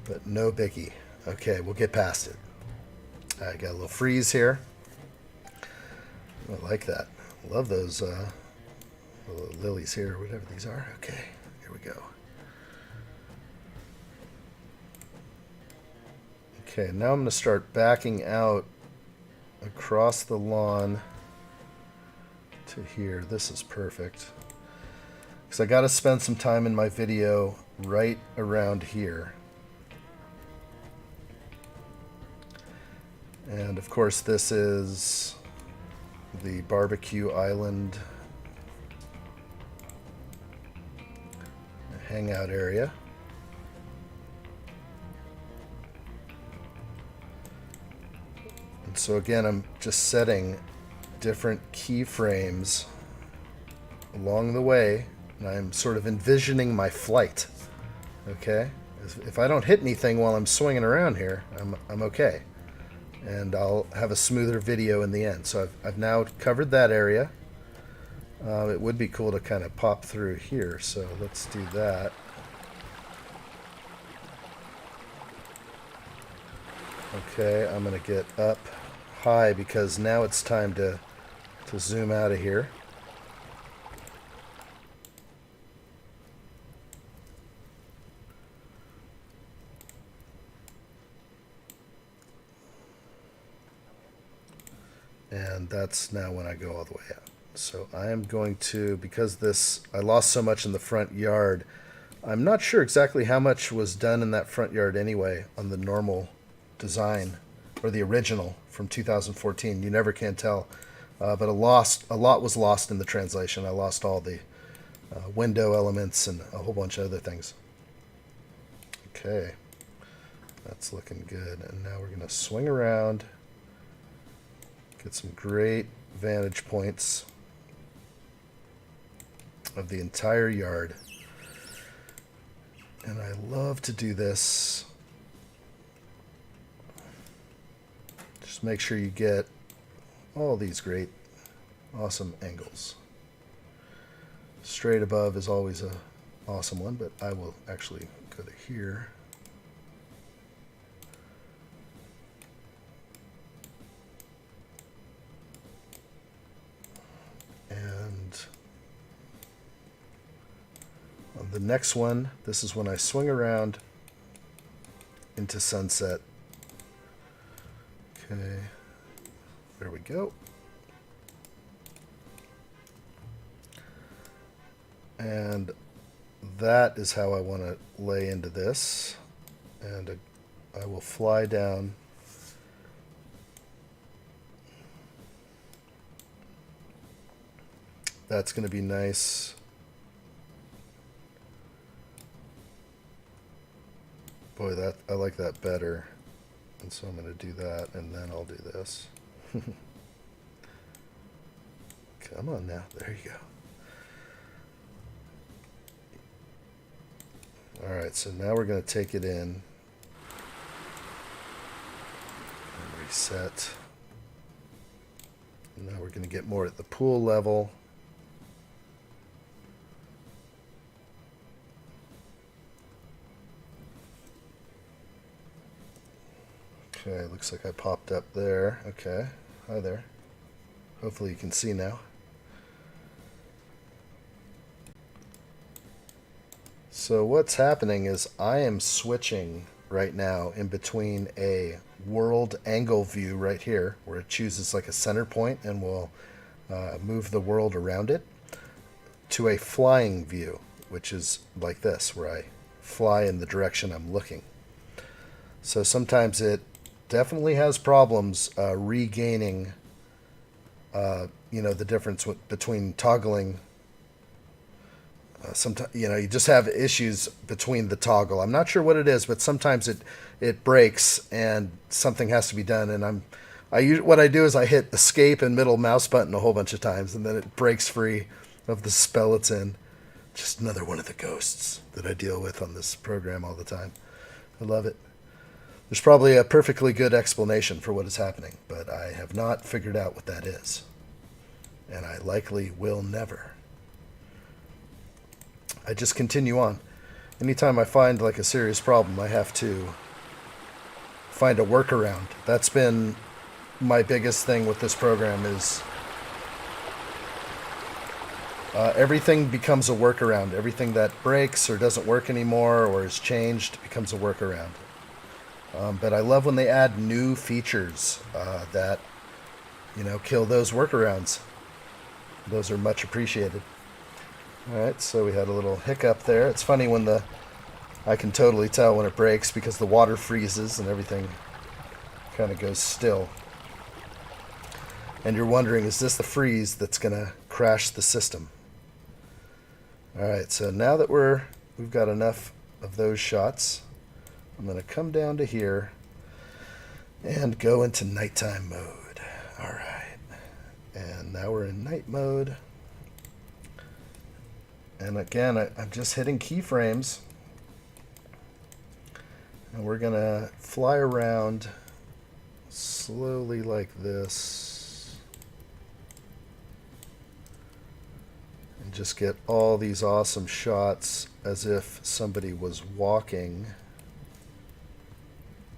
but no biggie. Okay, we'll get past it. I got a little freeze here. I like that. Love those little lilies here, whatever these are. Okay, here we go. Okay, now I'm going to start backing out across the lawn to here. This is perfect. Because I got to spend some time in my video right around here. And of course this is the barbecue island hangout area. And so again, I'm just setting different keyframes along the way, and I'm sort of envisioning my flight. Okay? If I don't hit anything while I'm swinging around here, I'm okay. And I'll have a smoother video in the end. So I've now covered that area. It would be cool to kind of pop through here, so let's do that. Okay, I'm going to get up high because now it's time to zoom out of here. And that's now when I go all the way out. So I am going to, because I lost so much in the front yard, I'm not sure exactly how much was done in that front yard anyway on the normal design, or the original from 2014. You never can tell. But a lot was lost in the translation. I lost all the window elements and a whole bunch of other things. Okay, that's looking good. And now we're going to swing around. Get some great vantage points of the entire yard. And I love to do this. Just make sure you get all these great, awesome angles. Straight above is always an awesome one, but I will actually go to here. And on the next one, this is when I swing around into sunset. Okay, there we go. And that is how I want to lay into this. And I will fly down. That's going to be nice. Boy, I like that better. And so I'm going to do that, and then I'll do this. Come on now. There you go. All right, so now we're going to take it in and reset. And now we're going to get more at the pool level. Okay, looks like I popped up there. Okay, hi there. Hopefully you can see now. So what's happening is I am switching right now in between a world angle view right here, where it chooses like a center point and will move the world around it, to a flying view, which is like this, where I fly in the direction I'm looking. So sometimes it definitely has problems regaining, the difference between toggling. Sometimes, you just have issues between the toggle. I'm not sure what it is, but sometimes it breaks and something has to be done. And what I do is I hit escape and middle mouse button a whole bunch of times, and then it breaks free of the spell it's in. Just another one of the ghosts that I deal with on this program all the time. I love it. There's probably a perfectly good explanation for what is happening, but I have not figured out what that is. And I likely will never. I just continue on. anytime I find like a serious problem, I have to find a workaround. That's been my biggest thing with this program is everything becomes a workaround. Everything that breaks or doesn't work anymore or is changed becomes a workaround. But I love when they add new features that, kill those workarounds. Those are much appreciated. Alright, so we had a little hiccup there. It's funny when I can totally tell when it breaks because the water freezes and everything kind of goes still. And you're wondering, is this the freeze that's going to crash the system? Alright, so now that we've got enough of those shots, I'm going to come down to here and go into nighttime mode. Alright, and now we're in night mode. And again, I'm just hitting keyframes. And we're going to fly around slowly like this. And just get all these awesome shots as if somebody was walking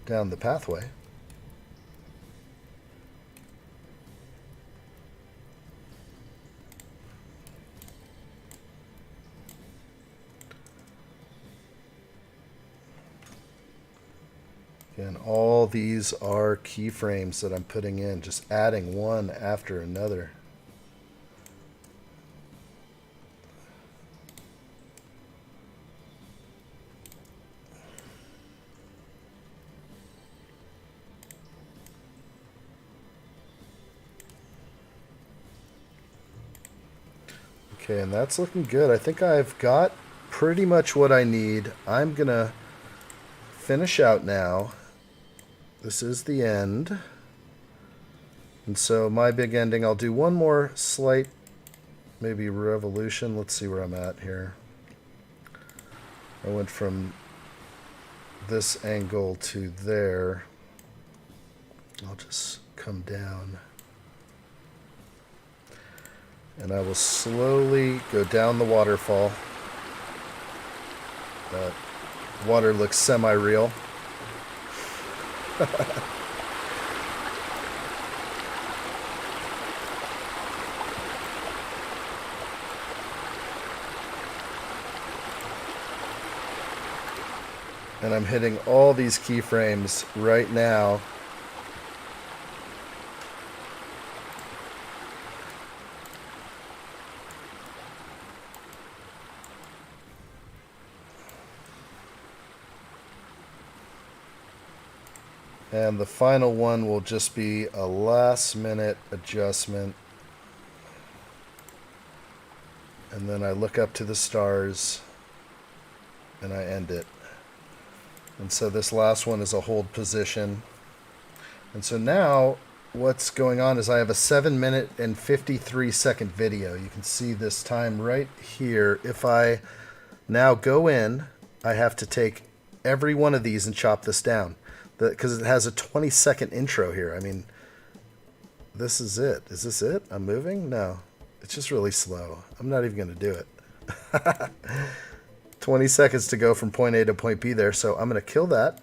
down the pathway. And all these are keyframes that I'm putting in, just adding one after another. Okay, and that's looking good. I think I've got pretty much what I need. I'm going to finish out now. This is the end. And so my big ending, I'll do one more slight, maybe revolution. Let's see where I'm at here. I went from this angle to there. I'll just come down. And I will slowly go down the waterfall. That water looks semi-real. And I'm hitting all these keyframes right now. And the final one will just be a last minute adjustment. And then I look up to the stars and I end it. And so this last one is a hold position. And so now what's going on is I have a 7-minute and 53-second video. You can see this time right here. If I now go in, I have to take every one of these and chop this down. Because it has a 20-second intro here. I mean, this is it. Is this it? I'm moving? No. It's just really slow. I'm not even going to do it. 20 seconds to go from point A to point B there. So I'm going to kill that.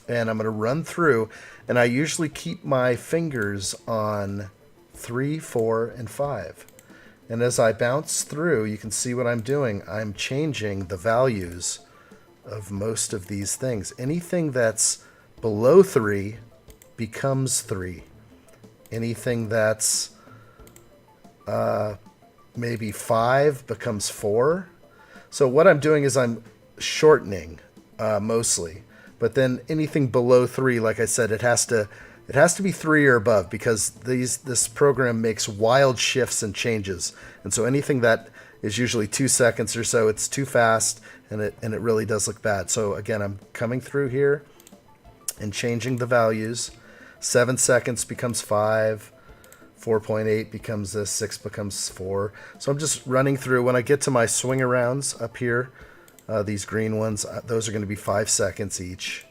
And I'm going to run through. And I usually keep my fingers on 3, 4, and 5. And as I bounce through, you can see what I'm doing. I'm changing the values of most of these things. Anything that's below 3 becomes 3. Anything that's maybe 5 becomes 4. So what I'm doing is I'm shortening mostly. But then anything below 3, like I said, it has to be 3 or above because this program makes wild shifts and changes. And so anything that is usually 2 seconds or so, it's too fast and it really does look bad. So again, I'm coming through here and changing the values. 7 seconds becomes 5. 4.8 becomes this. 6 becomes 4. So I'm just running through. When I get to my swing arounds up here, these green ones, those are going to be 5 seconds each.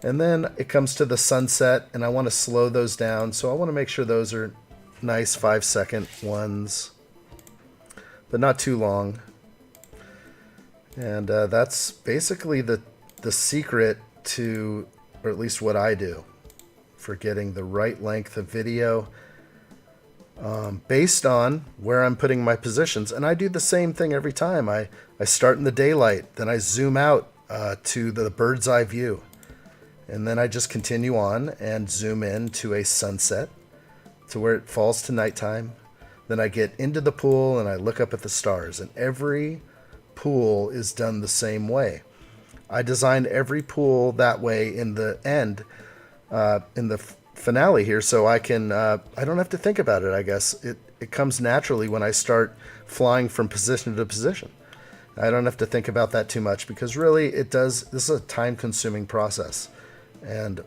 And then it comes to the sunset, and I want to slow those down. So I want to make sure those are nice 5-second ones, but not too long. And that's basically the secret to, or at least what I do, for getting the right length of video based on where I'm putting my positions. And I do the same thing every time. I start in the daylight, then I zoom out to the bird's eye view. And then I just continue on and zoom in to a sunset, to where it falls to nighttime. Then I get into the pool and I look up at the stars. And every pool is done the same way. I designed every pool that way in the end, in the finale here, so I can I don't have to think about it. I guess it comes naturally when I start flying from position to position. I don't have to think about that too much, because really this is a time-consuming process, and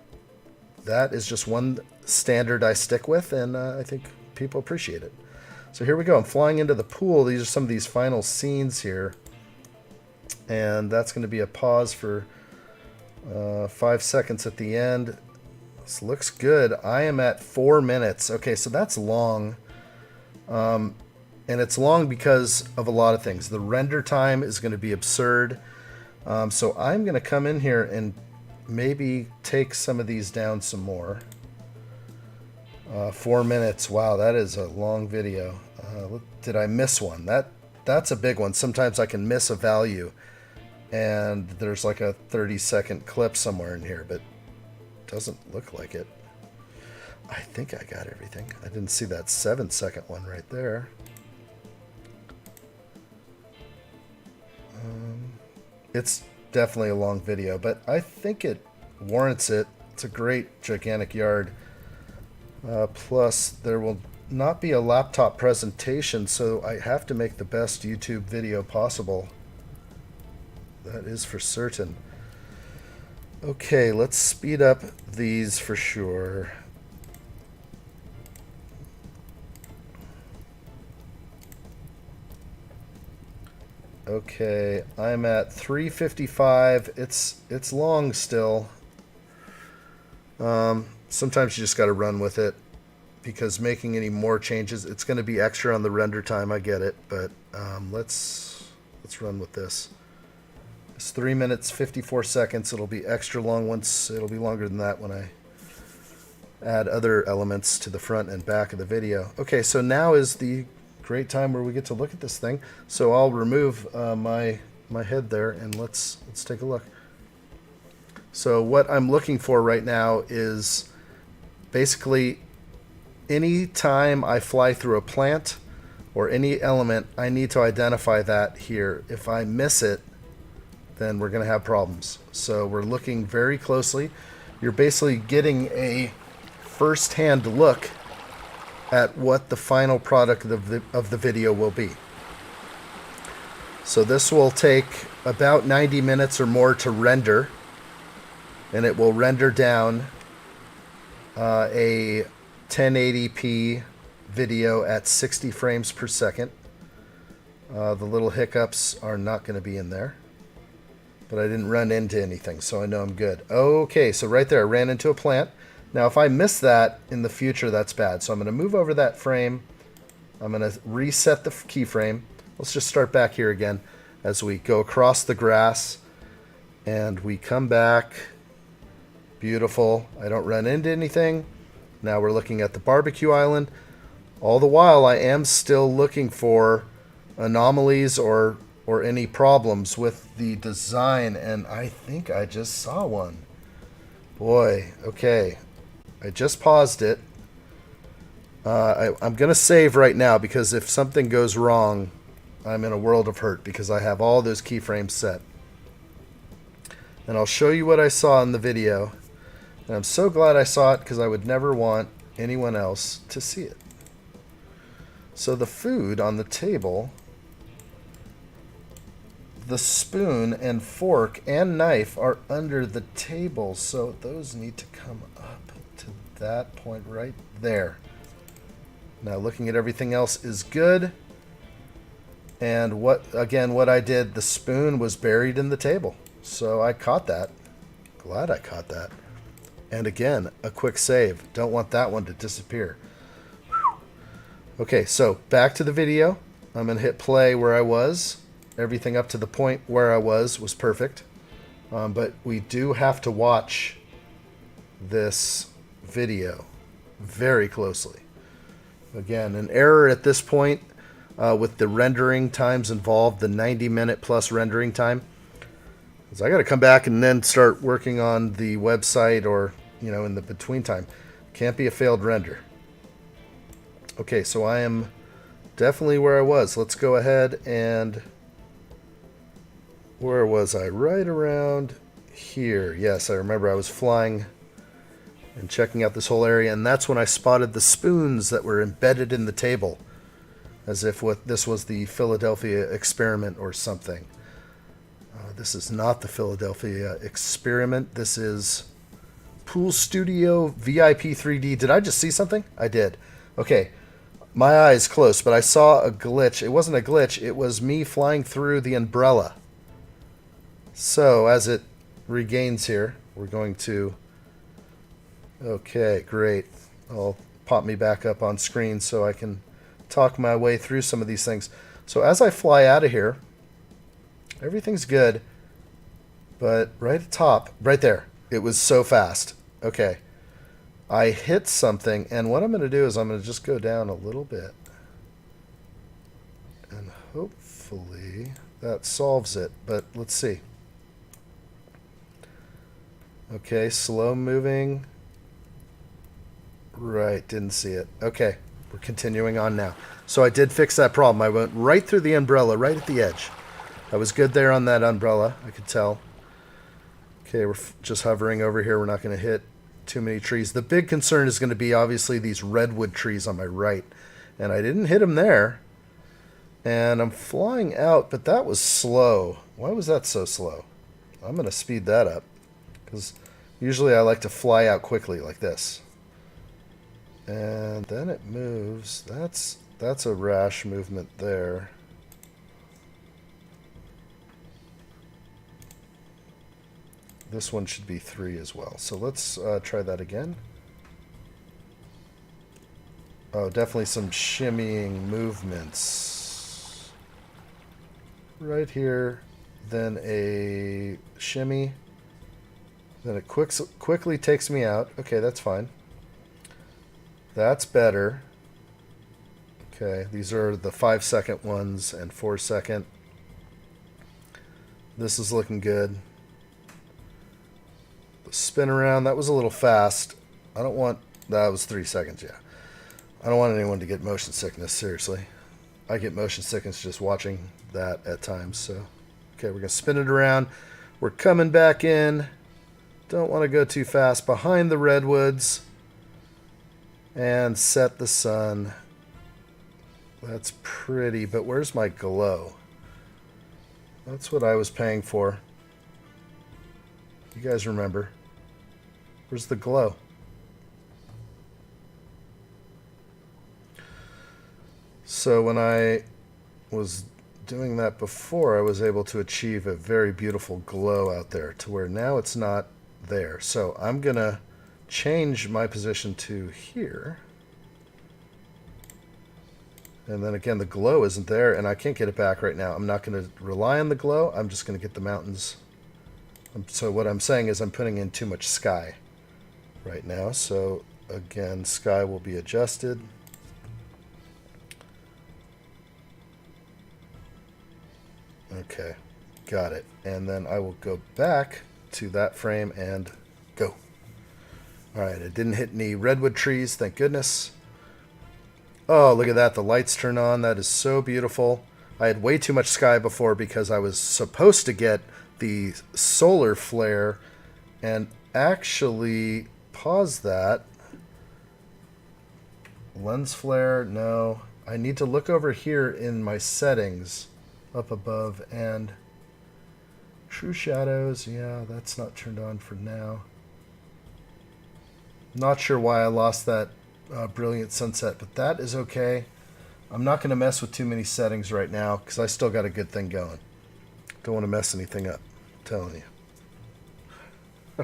that is just one standard I stick with, and I think people appreciate it. So here we go. I'm flying into the pool. These are some of these final scenes here. And that's going to be a pause for 5 seconds at the end. This looks good. I am at 4 minutes. Okay, so that's long. And it's long because of a lot of things. The render time is going to be absurd. So I'm going to come in here and maybe take some of these down some more. 4 minutes. Wow, that is a long video. Did I miss one? That's a big one. Sometimes I can miss a value, and there's like a 30-second clip somewhere in here, but it doesn't look like it. I think I got everything. I didn't see that 7-second one right there. It's definitely a long video, but I think it warrants it. It's a great, gigantic yard. Plus, there will not be a laptop presentation, so I have to make the best YouTube video possible. That is for certain. Okay, let's speed up these for sure. Okay, I'm at 3:55. It's long still. Sometimes you just got to run with it, because making any more changes, it's going to be extra on the render time. I get it, but let's run with this. It's 3 minutes 54 seconds. It'll be extra long once. It'll be longer than that when I add other elements to the front and back of the video. Okay, so now is the great time where we get to look at this thing. So I'll remove my head there, and let's take a look. So what I'm looking for right now is basically any time I fly through a plant or any element, I need to identify that here. If I miss it, then we're going to have problems. So we're looking very closely. You're basically getting a first-hand look at what the final product of the video will be. So this will take about 90 minutes or more to render, and it will render down a 1080p video at 60 frames per second. The little hiccups are not going to be in there, but I didn't run into anything, so I know I'm good. Okay, so right there, I ran into a plant. Now, if I miss that in the future, that's bad. So I'm going to move over that frame. I'm going to reset the keyframe. Let's just start back here again as we go across the grass, and we come back. Beautiful. I don't run into anything. Now we're looking at the barbecue island. All the while, I am still looking for anomalies or any problems with the design, and I think I just saw one. Boy, okay. I just paused it. I'm going to save right now, because if something goes wrong, I'm in a world of hurt, because I have all those keyframes set. And I'll show you what I saw in the video. And I'm so glad I saw it, because I would never want anyone else to see it. So the food on the table, the spoon and fork and knife are under the table, so those need to come up to that point right there. Now looking at everything else is good. And what I did, the spoon was buried in the table. So I caught that. Glad I caught that. And again, a quick save. Don't want that one to disappear. Okay, so back to the video. I'm going to hit play where I was. everything up to the point where I was perfect. But we do have to watch this video very closely. Again, an error at this point with the rendering times involved, the 90-minute plus rendering time. So I got to come back and then start working on the website, or in the between time. Can't be a failed render. Okay, so I am definitely where I was. Let's go ahead and... Where was I? Right around here. Yes, I remember I was flying and checking out this whole area, and that's when I spotted the spoons that were embedded in the table, as if this was the Philadelphia experiment or something. This is not the Philadelphia experiment. This is Pool Studio VIP 3D. Did I just see something? I did. Okay, my eyes closed, but I saw a glitch. It wasn't a glitch. It was me flying through the umbrella. So, as it regains here, we're going to... Okay, great. I'll pop me back up on screen so I can talk my way through some of these things. So as I fly out of here, everything's good, but right at the top, right there, it was so fast. Okay, I hit something, and what I'm going to do is I'm going to just go down a little bit, and hopefully that solves it, but let's see. Okay, slow moving. Right, didn't see it. Okay, we're continuing on now. So I did fix that problem. I went right through the umbrella, right at the edge. I was good there on that umbrella, I could tell. Okay, we're just hovering over here. We're not going to hit too many trees. The big concern is going to be obviously these redwood trees on my right. And I didn't hit them there. And I'm flying out, but that was slow. Why was that so slow? I'm going to speed that up, because usually I like to fly out quickly like this. And then it moves. That's a rash movement there. This one should be 3 as well. So let's try that again. Oh, definitely some shimmying movements. Right here, then a shimmy. Then it quickly takes me out. Okay, that's fine. That's better. Okay, these are the 5-second ones and 4-second. This is looking good. The spin around, that was a little fast. I don't want... That was 3 seconds, yeah. I don't want anyone to get motion sickness, seriously. I get motion sickness just watching that at times, so... Okay, we're going to spin it around. We're coming back in. Don't want to go too fast. Behind the redwoods. And set the sun. That's pretty, but where's my glow? That's what I was paying for. You guys remember. Where's the glow? So when I was doing that before, I was able to achieve a very beautiful glow out there, to where now it's not there. So I'm going to change my position to here. And then again, the glow isn't there, and I can't get it back right now. I'm not going to rely on the glow. I'm just going to get the mountains. So what I'm saying is I'm putting in too much sky right now. So again, sky will be adjusted. Okay, got it. And then I will go back to that frame and go. All right, it didn't hit any redwood trees, thank goodness. Oh, look at that. The lights turn on. That is so beautiful. I had way too much sky before because I was supposed to get the solar flare, and actually pause that. Lens flare, no. I need to look over here in my settings up above, and true shadows, yeah, that's not turned on for now. Not sure why I lost that brilliant sunset, but that is okay. I'm not going to mess with too many settings right now because I still got a good thing going. Don't want to mess anything up, I'm telling you.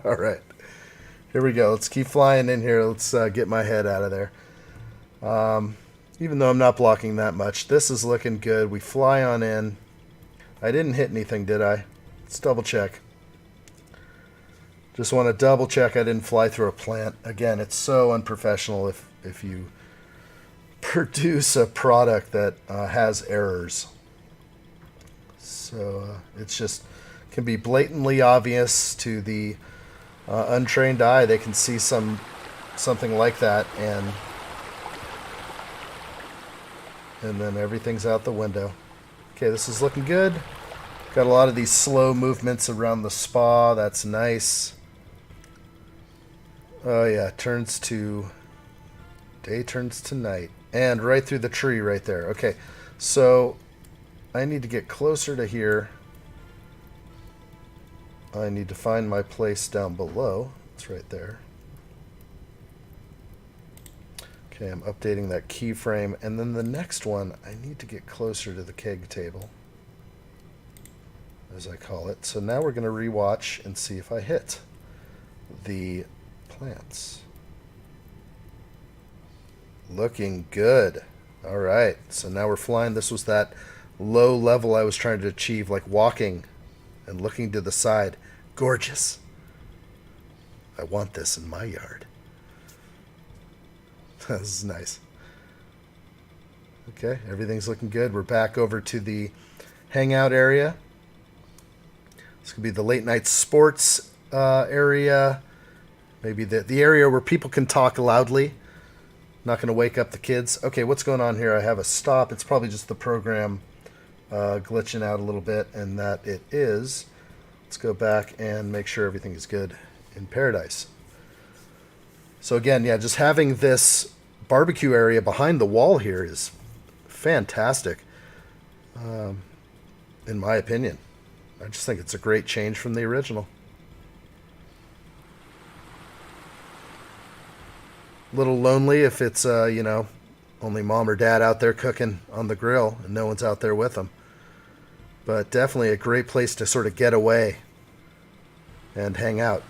All right, here we go. Let's keep flying in here. Let's get my head out of there. Even though I'm not blocking that much, this is looking good. We fly on in. I didn't hit anything, did I? Let's double check. Just want to double check I didn't fly through a plant. Again, it's so unprofessional if you produce a product that has errors. So it's just can be blatantly obvious to the untrained eye. They can see something like that, and then everything's out the window. Okay, this is looking good. Got a lot of these slow movements around the spa. That's nice. Oh yeah, day turns to night. And right through the tree right there. Okay, so I need to get closer to here. I need to find my place down below. It's right there. Okay, I'm updating that keyframe. And then the next one, I need to get closer to the keg table, as I call it. So now we're going to rewatch and see if I hit the plants. Looking good. All right, so now we're flying. This was that low level I was trying to achieve, like walking and looking to the side. Gorgeous. I want this in my yard. This is nice. Okay, everything's looking good. We're back over to the hangout area. This could be the late night sports area. Maybe the area where people can talk loudly. Not going to wake up the kids. Okay, what's going on here? I have a stop. It's probably just the program glitching out a little bit, and that it is. Let's go back and make sure everything is good in Paradise. So again, yeah, just having this barbecue area behind the wall here is fantastic, in my opinion. I just think it's a great change from the original. A little lonely if it's, only mom or dad out there cooking on the grill and no one's out there with them. But definitely a great place to sort of get away and hang out.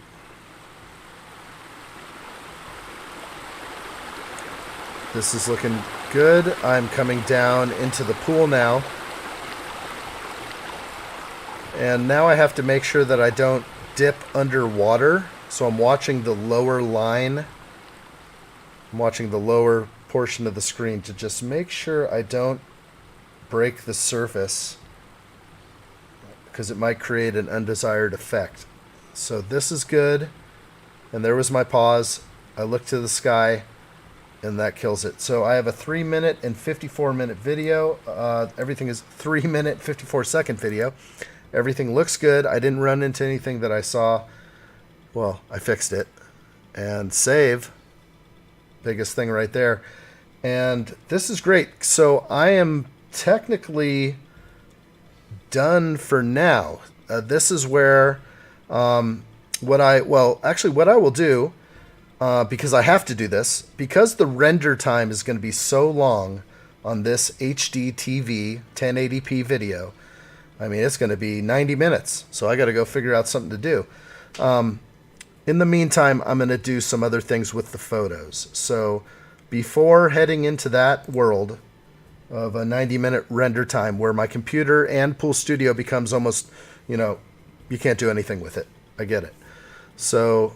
This is looking good. I'm coming down into the pool now. And now I have to make sure that I don't dip underwater. So I'm watching the lower line. I'm watching the lower portion of the screen to just make sure I don't break the surface, because it might create an undesired effect. So this is good. And there was my pause. I look to the sky, and that kills it. So I have a 3-minute and 54-minute video. Everything is 3-minute, 54-second video. Everything looks good. I didn't run into anything that I saw. Well, I fixed it. And save. Biggest thing right there. And this is great. So I am technically done for now. This is where what I will do, because I have to do this, because the render time is going to be so long on this HD TV 1080p video. I mean, it's going to be 90 minutes. So I got to go figure out something to do. In the meantime, I'm going to do some other things with the photos. So before heading into that world of a 90-minute render time where my computer and Pool Studio becomes almost, you can't do anything with it. I get it. So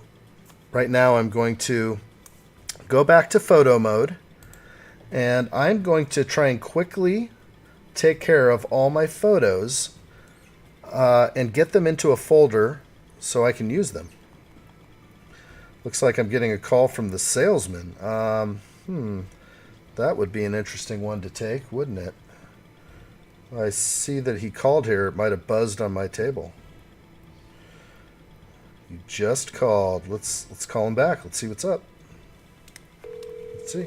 right now I'm going to go back to photo mode, and I'm going to try and quickly take care of all my photos and get them into a folder so I can use them. Looks like I'm getting a call from the salesman. That would be an interesting one to take, wouldn't it? I see that he called here. It might have buzzed on my table. You just called. Let's call him back. Let's see what's up. Let's see.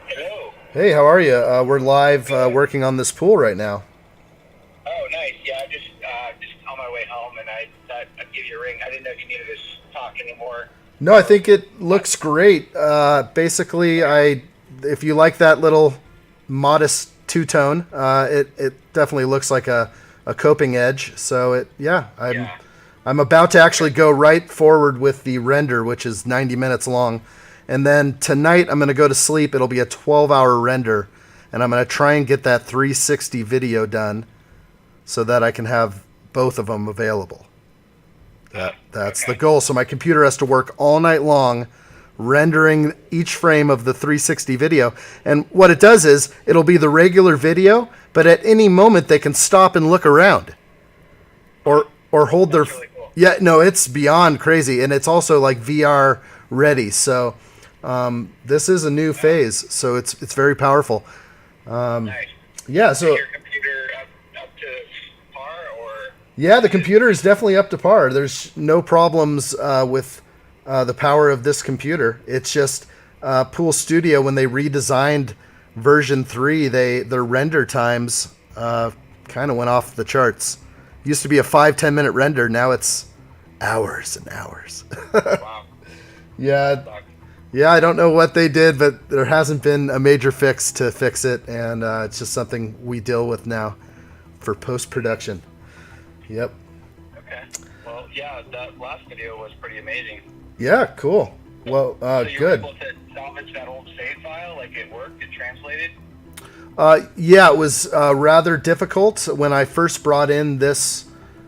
Hello. Hey, how are you? We're live working on this pool right now. Oh, nice. Yeah, I'm just on my way home, and I thought I'd give you a ring. I didn't know if you needed to talk anymore. No, I think it looks great. Basically, if you like that little modest two-tone, it definitely looks like a coping edge. So I'm about to actually go right forward with the render, which is 90 minutes long. And then tonight I'm going to go to sleep. It'll be a 12-hour render. and I'm going to try and get that 360 video done so that I can have both of them available. That's the goal. So my computer has to work all night long rendering each frame of the 360 video. And what it does is it'll be the regular video, but at any moment they can stop and look around or hold their... Really cool. Yeah, no, it's beyond crazy. And it's also like VR ready. So this is a new phase. So it's very powerful. Nice. Yeah, so... Your computer up to par, or? Yeah, the computer is definitely up to par. There's no problems with the power of this computer. It's just Pool Studio, when they redesigned version 3, their render times kind of went off the charts. Used to be a 5-10 minute render. Now it's hours and hours. Wow. Yeah, I don't know what they did, but there hasn't been a major fix to fix it, and it's just something we deal with now for post-production. Yep. Okay. Well, yeah, that last video was pretty amazing. Yeah, cool. Well, So you good. were able to salvage that old save file? Like, it worked? It translated? Yeah, it was rather difficult. When I first brought in this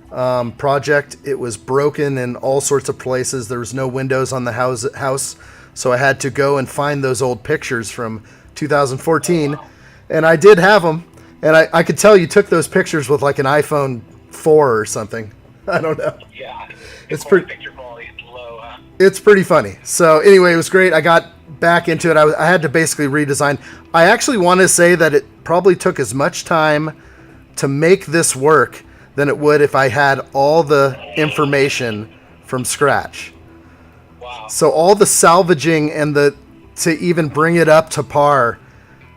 project, it was broken in all sorts of places. There was no windows on the house, so I had to go and find those old pictures from 2014. Oh, wow. And I did have them. And I could tell you took those pictures with like an iPhone 4 or something. I don't know. Yeah. It's pretty... Picture quality is low, huh? It's pretty funny. So anyway, it was great. I got back into it. I had to basically redesign. I actually want to say that it probably took as much time to make this work than it would if I had all the information from scratch. Wow. So all the salvaging and to even bring it up to par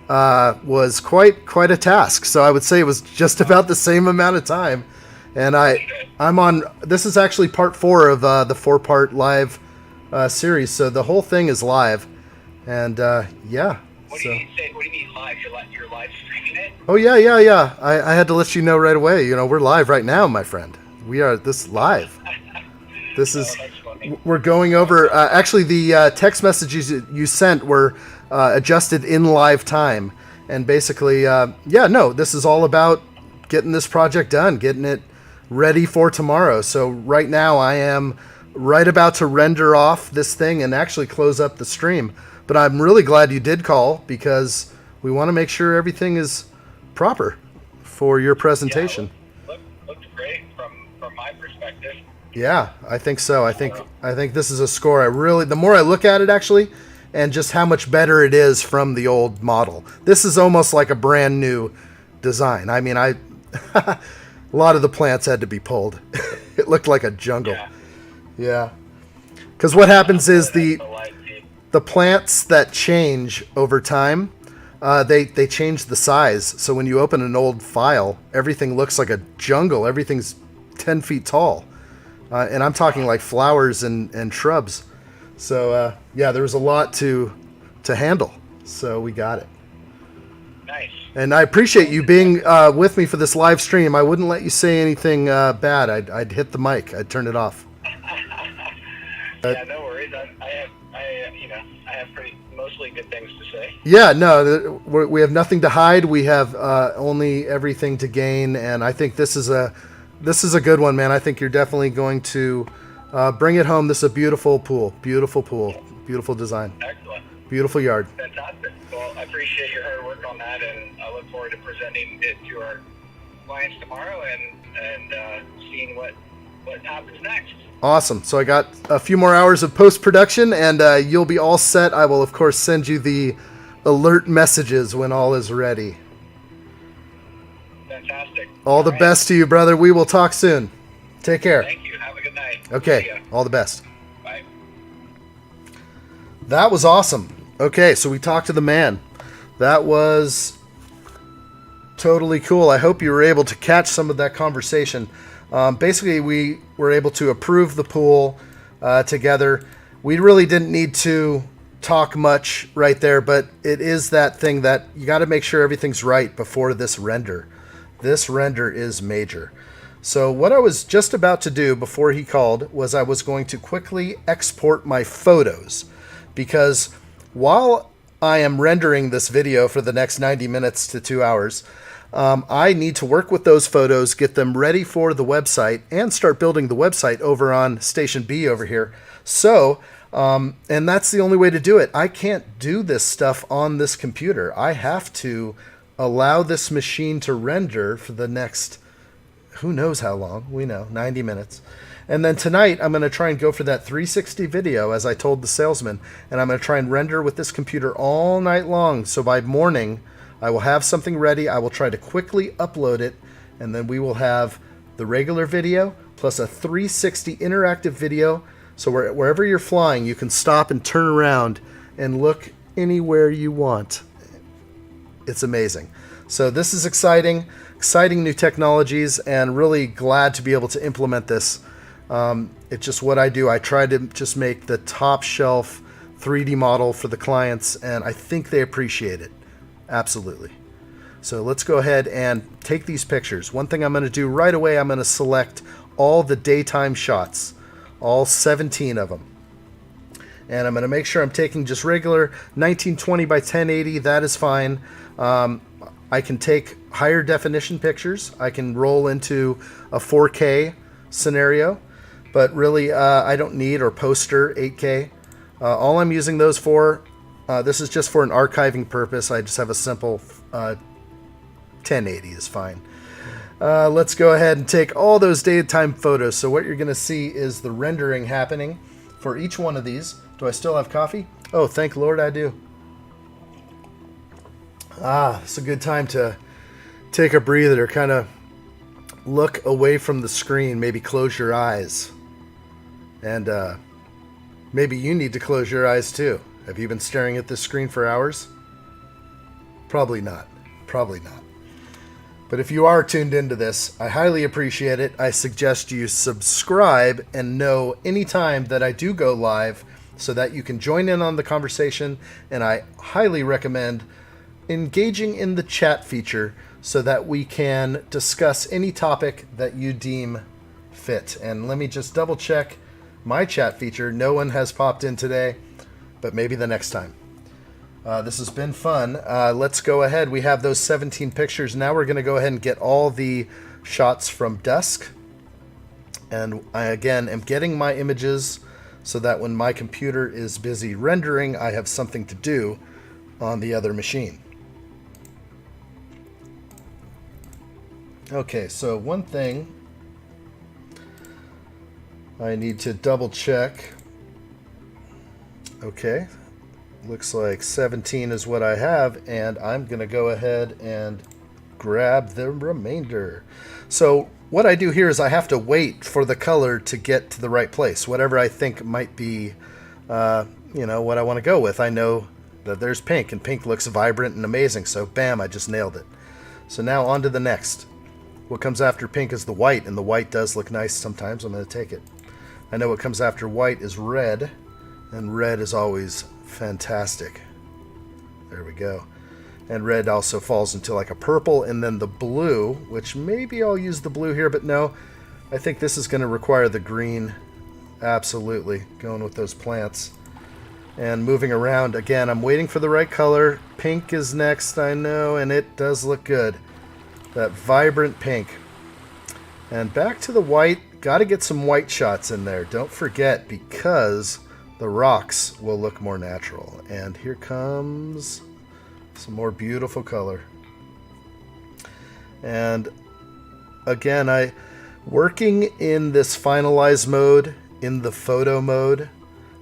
was quite a task. So I would say it was just about the same amount of time. And I'm on, this is actually part 4 of the 4-part live series. So the whole thing is live. And yeah. What do you mean live? You're live streaming it? Oh yeah. I had to let you know right away. You know, we're live right now, my friend. We are live. This is, That's funny. we're going over, actually the text messages you sent were adjusted in live time. And basically, this is all about getting this project done, getting it ready for tomorrow. So right now I am right about to render off this thing and actually close up the stream. But I'm really glad you did call, because we want to make sure everything is proper for your presentation. Yeah, looked great from my perspective. Yeah, I think so. I think this is a score. The more I look at it actually, and just how much better it is from the old model. This is almost like a brand new design. I mean, a lot of the plants had to be pulled. It looked like a jungle. Yeah. Because what happens is the plants that change over time, they change the size. So when you open an old file, everything looks like a jungle. Everything's 10 feet tall. And I'm talking like flowers and shrubs. So, there was a lot to handle. So we got it. Nice. And I appreciate you being with me for this live stream. I wouldn't let you say anything bad. I'd hit the mic. I'd turn it off. Yeah, no worries. I have mostly good things to say. Yeah, no, we have nothing to hide. We have only everything to gain, and I think this is a good one, man. I think you're definitely going to bring it home. This is a beautiful pool, beautiful design, Excellent. beautiful yard. Fantastic. Well, I appreciate your hard work on that, and I look forward to presenting it to our clients tomorrow and seeing what happens next. Awesome. So I got a few more hours of post-production, and you'll be all set. I will, of course, send you the alert messages when all is ready. Fantastic. All the best to you, brother. We will talk soon. Take care. Thank you. Have a good night. Okay. All the best. Bye. That was awesome. Okay, so we talked to the man. That was totally cool. I hope you were able to catch some of that conversation. Basically, we were able to approve the pool together. We really didn't need to talk much right there, but it is that thing that you got to make sure everything's right before this render. This render is major. So what I was just about to do before he called was I was going to quickly export my photos, because while I am rendering this video for the next 90 minutes to 2 hours. I need to work with those photos, get them ready for the website, and start building the website over on Station B over here. So, and that's the only way to do it. I can't do this stuff on this computer. I have to allow this machine to render for the next, who knows how long, we know, 90 minutes. And then tonight, I'm going to try and go for that 360 video, as I told the salesman, and I'm going to try and render with this computer all night long. So by morning, I will have something ready. I will try to quickly upload it, and then we will have the regular video plus a 360 interactive video. So wherever you're flying, you can stop and turn around and look anywhere you want. It's amazing. So this is exciting new technologies, and really glad to be able to implement this. It's just what I do. I try to just make the top shelf 3D model for the clients, and I think they appreciate it. Absolutely. So let's go ahead and take these pictures. One thing I'm going to do right away, I'm going to select all the daytime shots, all 17 of them. And I'm going to make sure I'm taking just regular 1920 by 1080. That is fine. I can take higher definition pictures. I can roll into a 4K scenario, but really I don't need, or poster 8K. All I'm using those for, this is just for an archiving purpose. I just have a simple 1080 is fine. Let's go ahead and take all those daytime photos. So what you're going to see is the rendering happening for each one of these. Do I still have coffee? Oh, thank Lord I do. It's a good time to take a breather, kind of look away from the screen, maybe close your eyes. And maybe you need to close your eyes too. Have you been staring at this screen for hours? Probably not. Probably not. But if you are tuned into this, I highly appreciate it. I suggest you subscribe and know anytime that I do go live, so that you can join in on the conversation. And I highly recommend engaging in the chat feature so that we can discuss any topic that you deem fit. And let me just double check my chat feature. No one has popped in today, but maybe the next time. This has been fun. Let's go ahead. We have those 17 pictures. Now we're going to go ahead and get all the shots from dusk. And I, again, am getting my images so that when my computer is busy rendering, I have something to do on the other machine. Okay, so one thing I need to double check. Okay, looks like 17 is what I have, and I'm going to go ahead and grab the remainder. So what I do here is I have to wait for the color to get to the right place, whatever I think might be, what I want to go with. I know that there's pink, and pink looks vibrant and amazing, so bam, I just nailed it. So now on to the next. What comes after pink is the white, and the white does look nice sometimes. I'm going to take it. I know what comes after white is red, and red is always fantastic. There we go. And red also falls into like a purple, and then the blue, which maybe I'll use the blue here, but no, I think this is going to require the green. Absolutely. Going with those plants. And moving around, again, I'm waiting for the right color. Pink is next, I know, and it does look good. That vibrant pink. And back to the white. Got to get some white shots in there. Don't forget, because the rocks will look more natural. And here comes some more beautiful color. And again, working in this finalize mode, in the photo mode,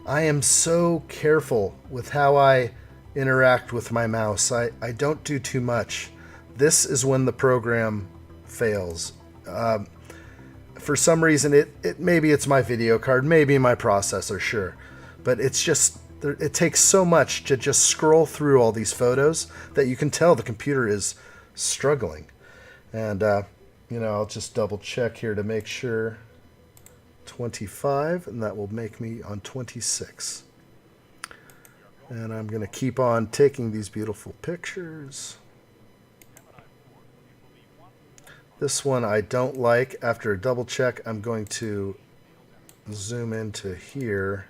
I am so careful with how I interact with my mouse. I don't do too much. This is when the program fails. For some reason, maybe it's my video card, maybe my processor, sure. But it's just, it takes so much to just scroll through all these photos that you can tell the computer is struggling. And, I'll just double check here to make sure. 25, and that will make me on 26. And I'm going to keep on taking these beautiful pictures. This one I don't like. After a double check, I'm going to zoom into here.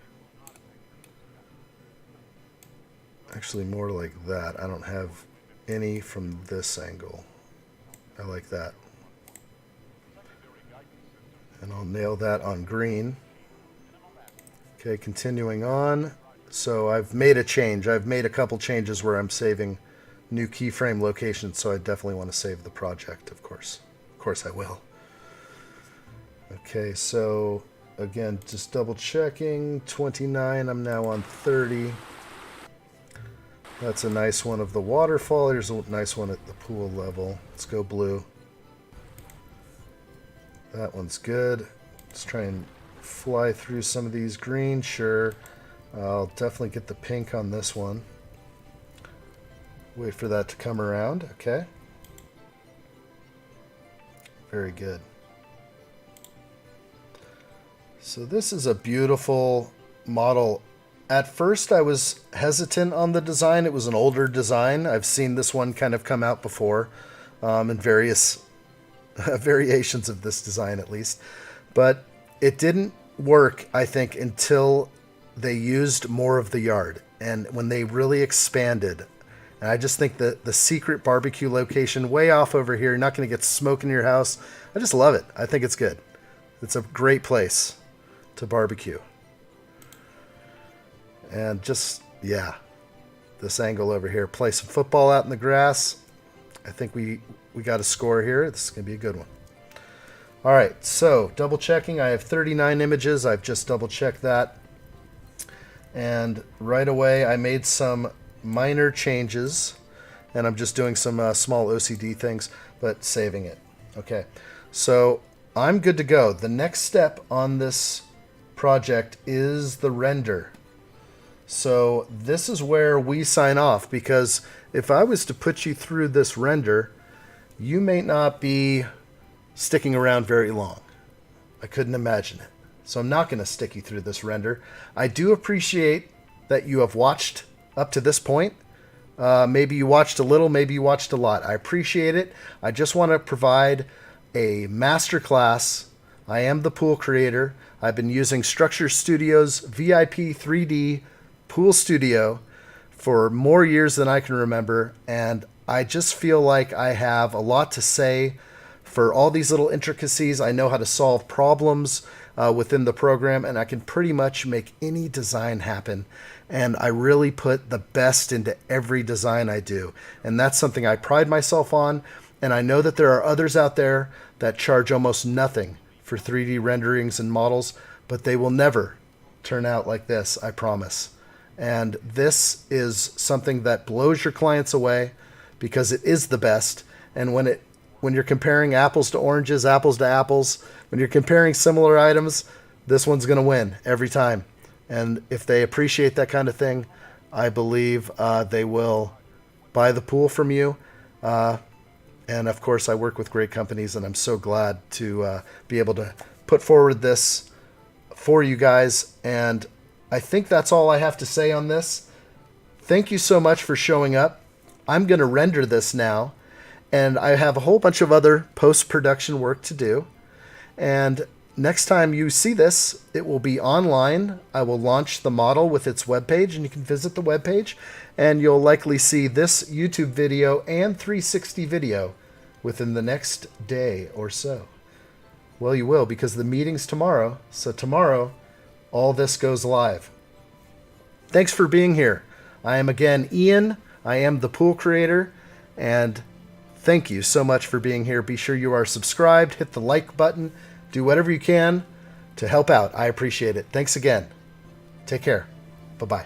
Actually, more like that. I don't have any from this angle. I like that. And I'll nail that on green. Okay, continuing on. So I've made a change. I've made a couple changes where I'm saving new keyframe locations, so I definitely want to save the project, of course. Of course I will. Okay, so again, just double checking. 29, I'm now on 30. That's a nice one of the waterfall. Here's a nice one at the pool level. Let's go blue. That one's good. Let's try and fly through some of these green. Sure. I'll definitely get the pink on this one. Wait for that to come around. Okay. Very good. So this is a beautiful model. At first I was hesitant on the design. It was an older design. I've seen this one kind of come out before in various variations of this design at least. But it didn't work, I think, until they used more of the yard. And when they really expanded. And I just think that the secret barbecue location way off over here, you're not going to get smoke in your house. I just love it. I think it's good. It's a great place to barbecue. And just, yeah, this angle over here. Play some football out in the grass. I think we got a score here. This is going to be a good one. All right, so double checking. I have 39 images. I've just double checked that. And right away, I made some minor changes. And I'm just doing some small OCD things, but saving it. Okay, so I'm good to go. The next step on this project is the render. So this is where we sign off, because if I was to put you through this render, you may not be sticking around very long. I couldn't imagine it. So I'm not going to stick you through this render. I do appreciate that you have watched up to this point. Maybe you watched a little, maybe you watched a lot. I appreciate it. I just want to provide a master class. I am the pool creator. I've been using Structure Studio's VIP 3D Pool Studio for more years than I can remember, and I just feel like I have a lot to say for all these little intricacies. I know how to solve problems within the program, and I can pretty much make any design happen. And I really put the best into every design I do, and that's something I pride myself on. And I know that there are others out there that charge almost nothing for 3D renderings and models, but they will never turn out like this, I promise. And this is something that blows your clients away because it is the best. And when you're comparing apples to oranges, apples to apples, when you're comparing similar items, this one's going to win every time. And if they appreciate that kind of thing, I believe they will buy the pool from you. And of course, I work with great companies, and I'm so glad to be able to put forward this for you guys. And I think that's all I have to say on this. Thank you so much for showing up. I'm going to render this now, and I have a whole bunch of other post-production work to do. And next time you see this, it will be online. I will launch the model with its webpage, and you can visit the webpage, and you'll likely see this YouTube video and 360 video within the next day or so. Well, you will, because the meeting's tomorrow. So tomorrow, all this goes live. Thanks for being here. I am again Ian. I am the pool creator, and thank you so much for being here. Be sure you are subscribed, hit the like button, do whatever you can to help out. I appreciate it. Thanks again. Take care.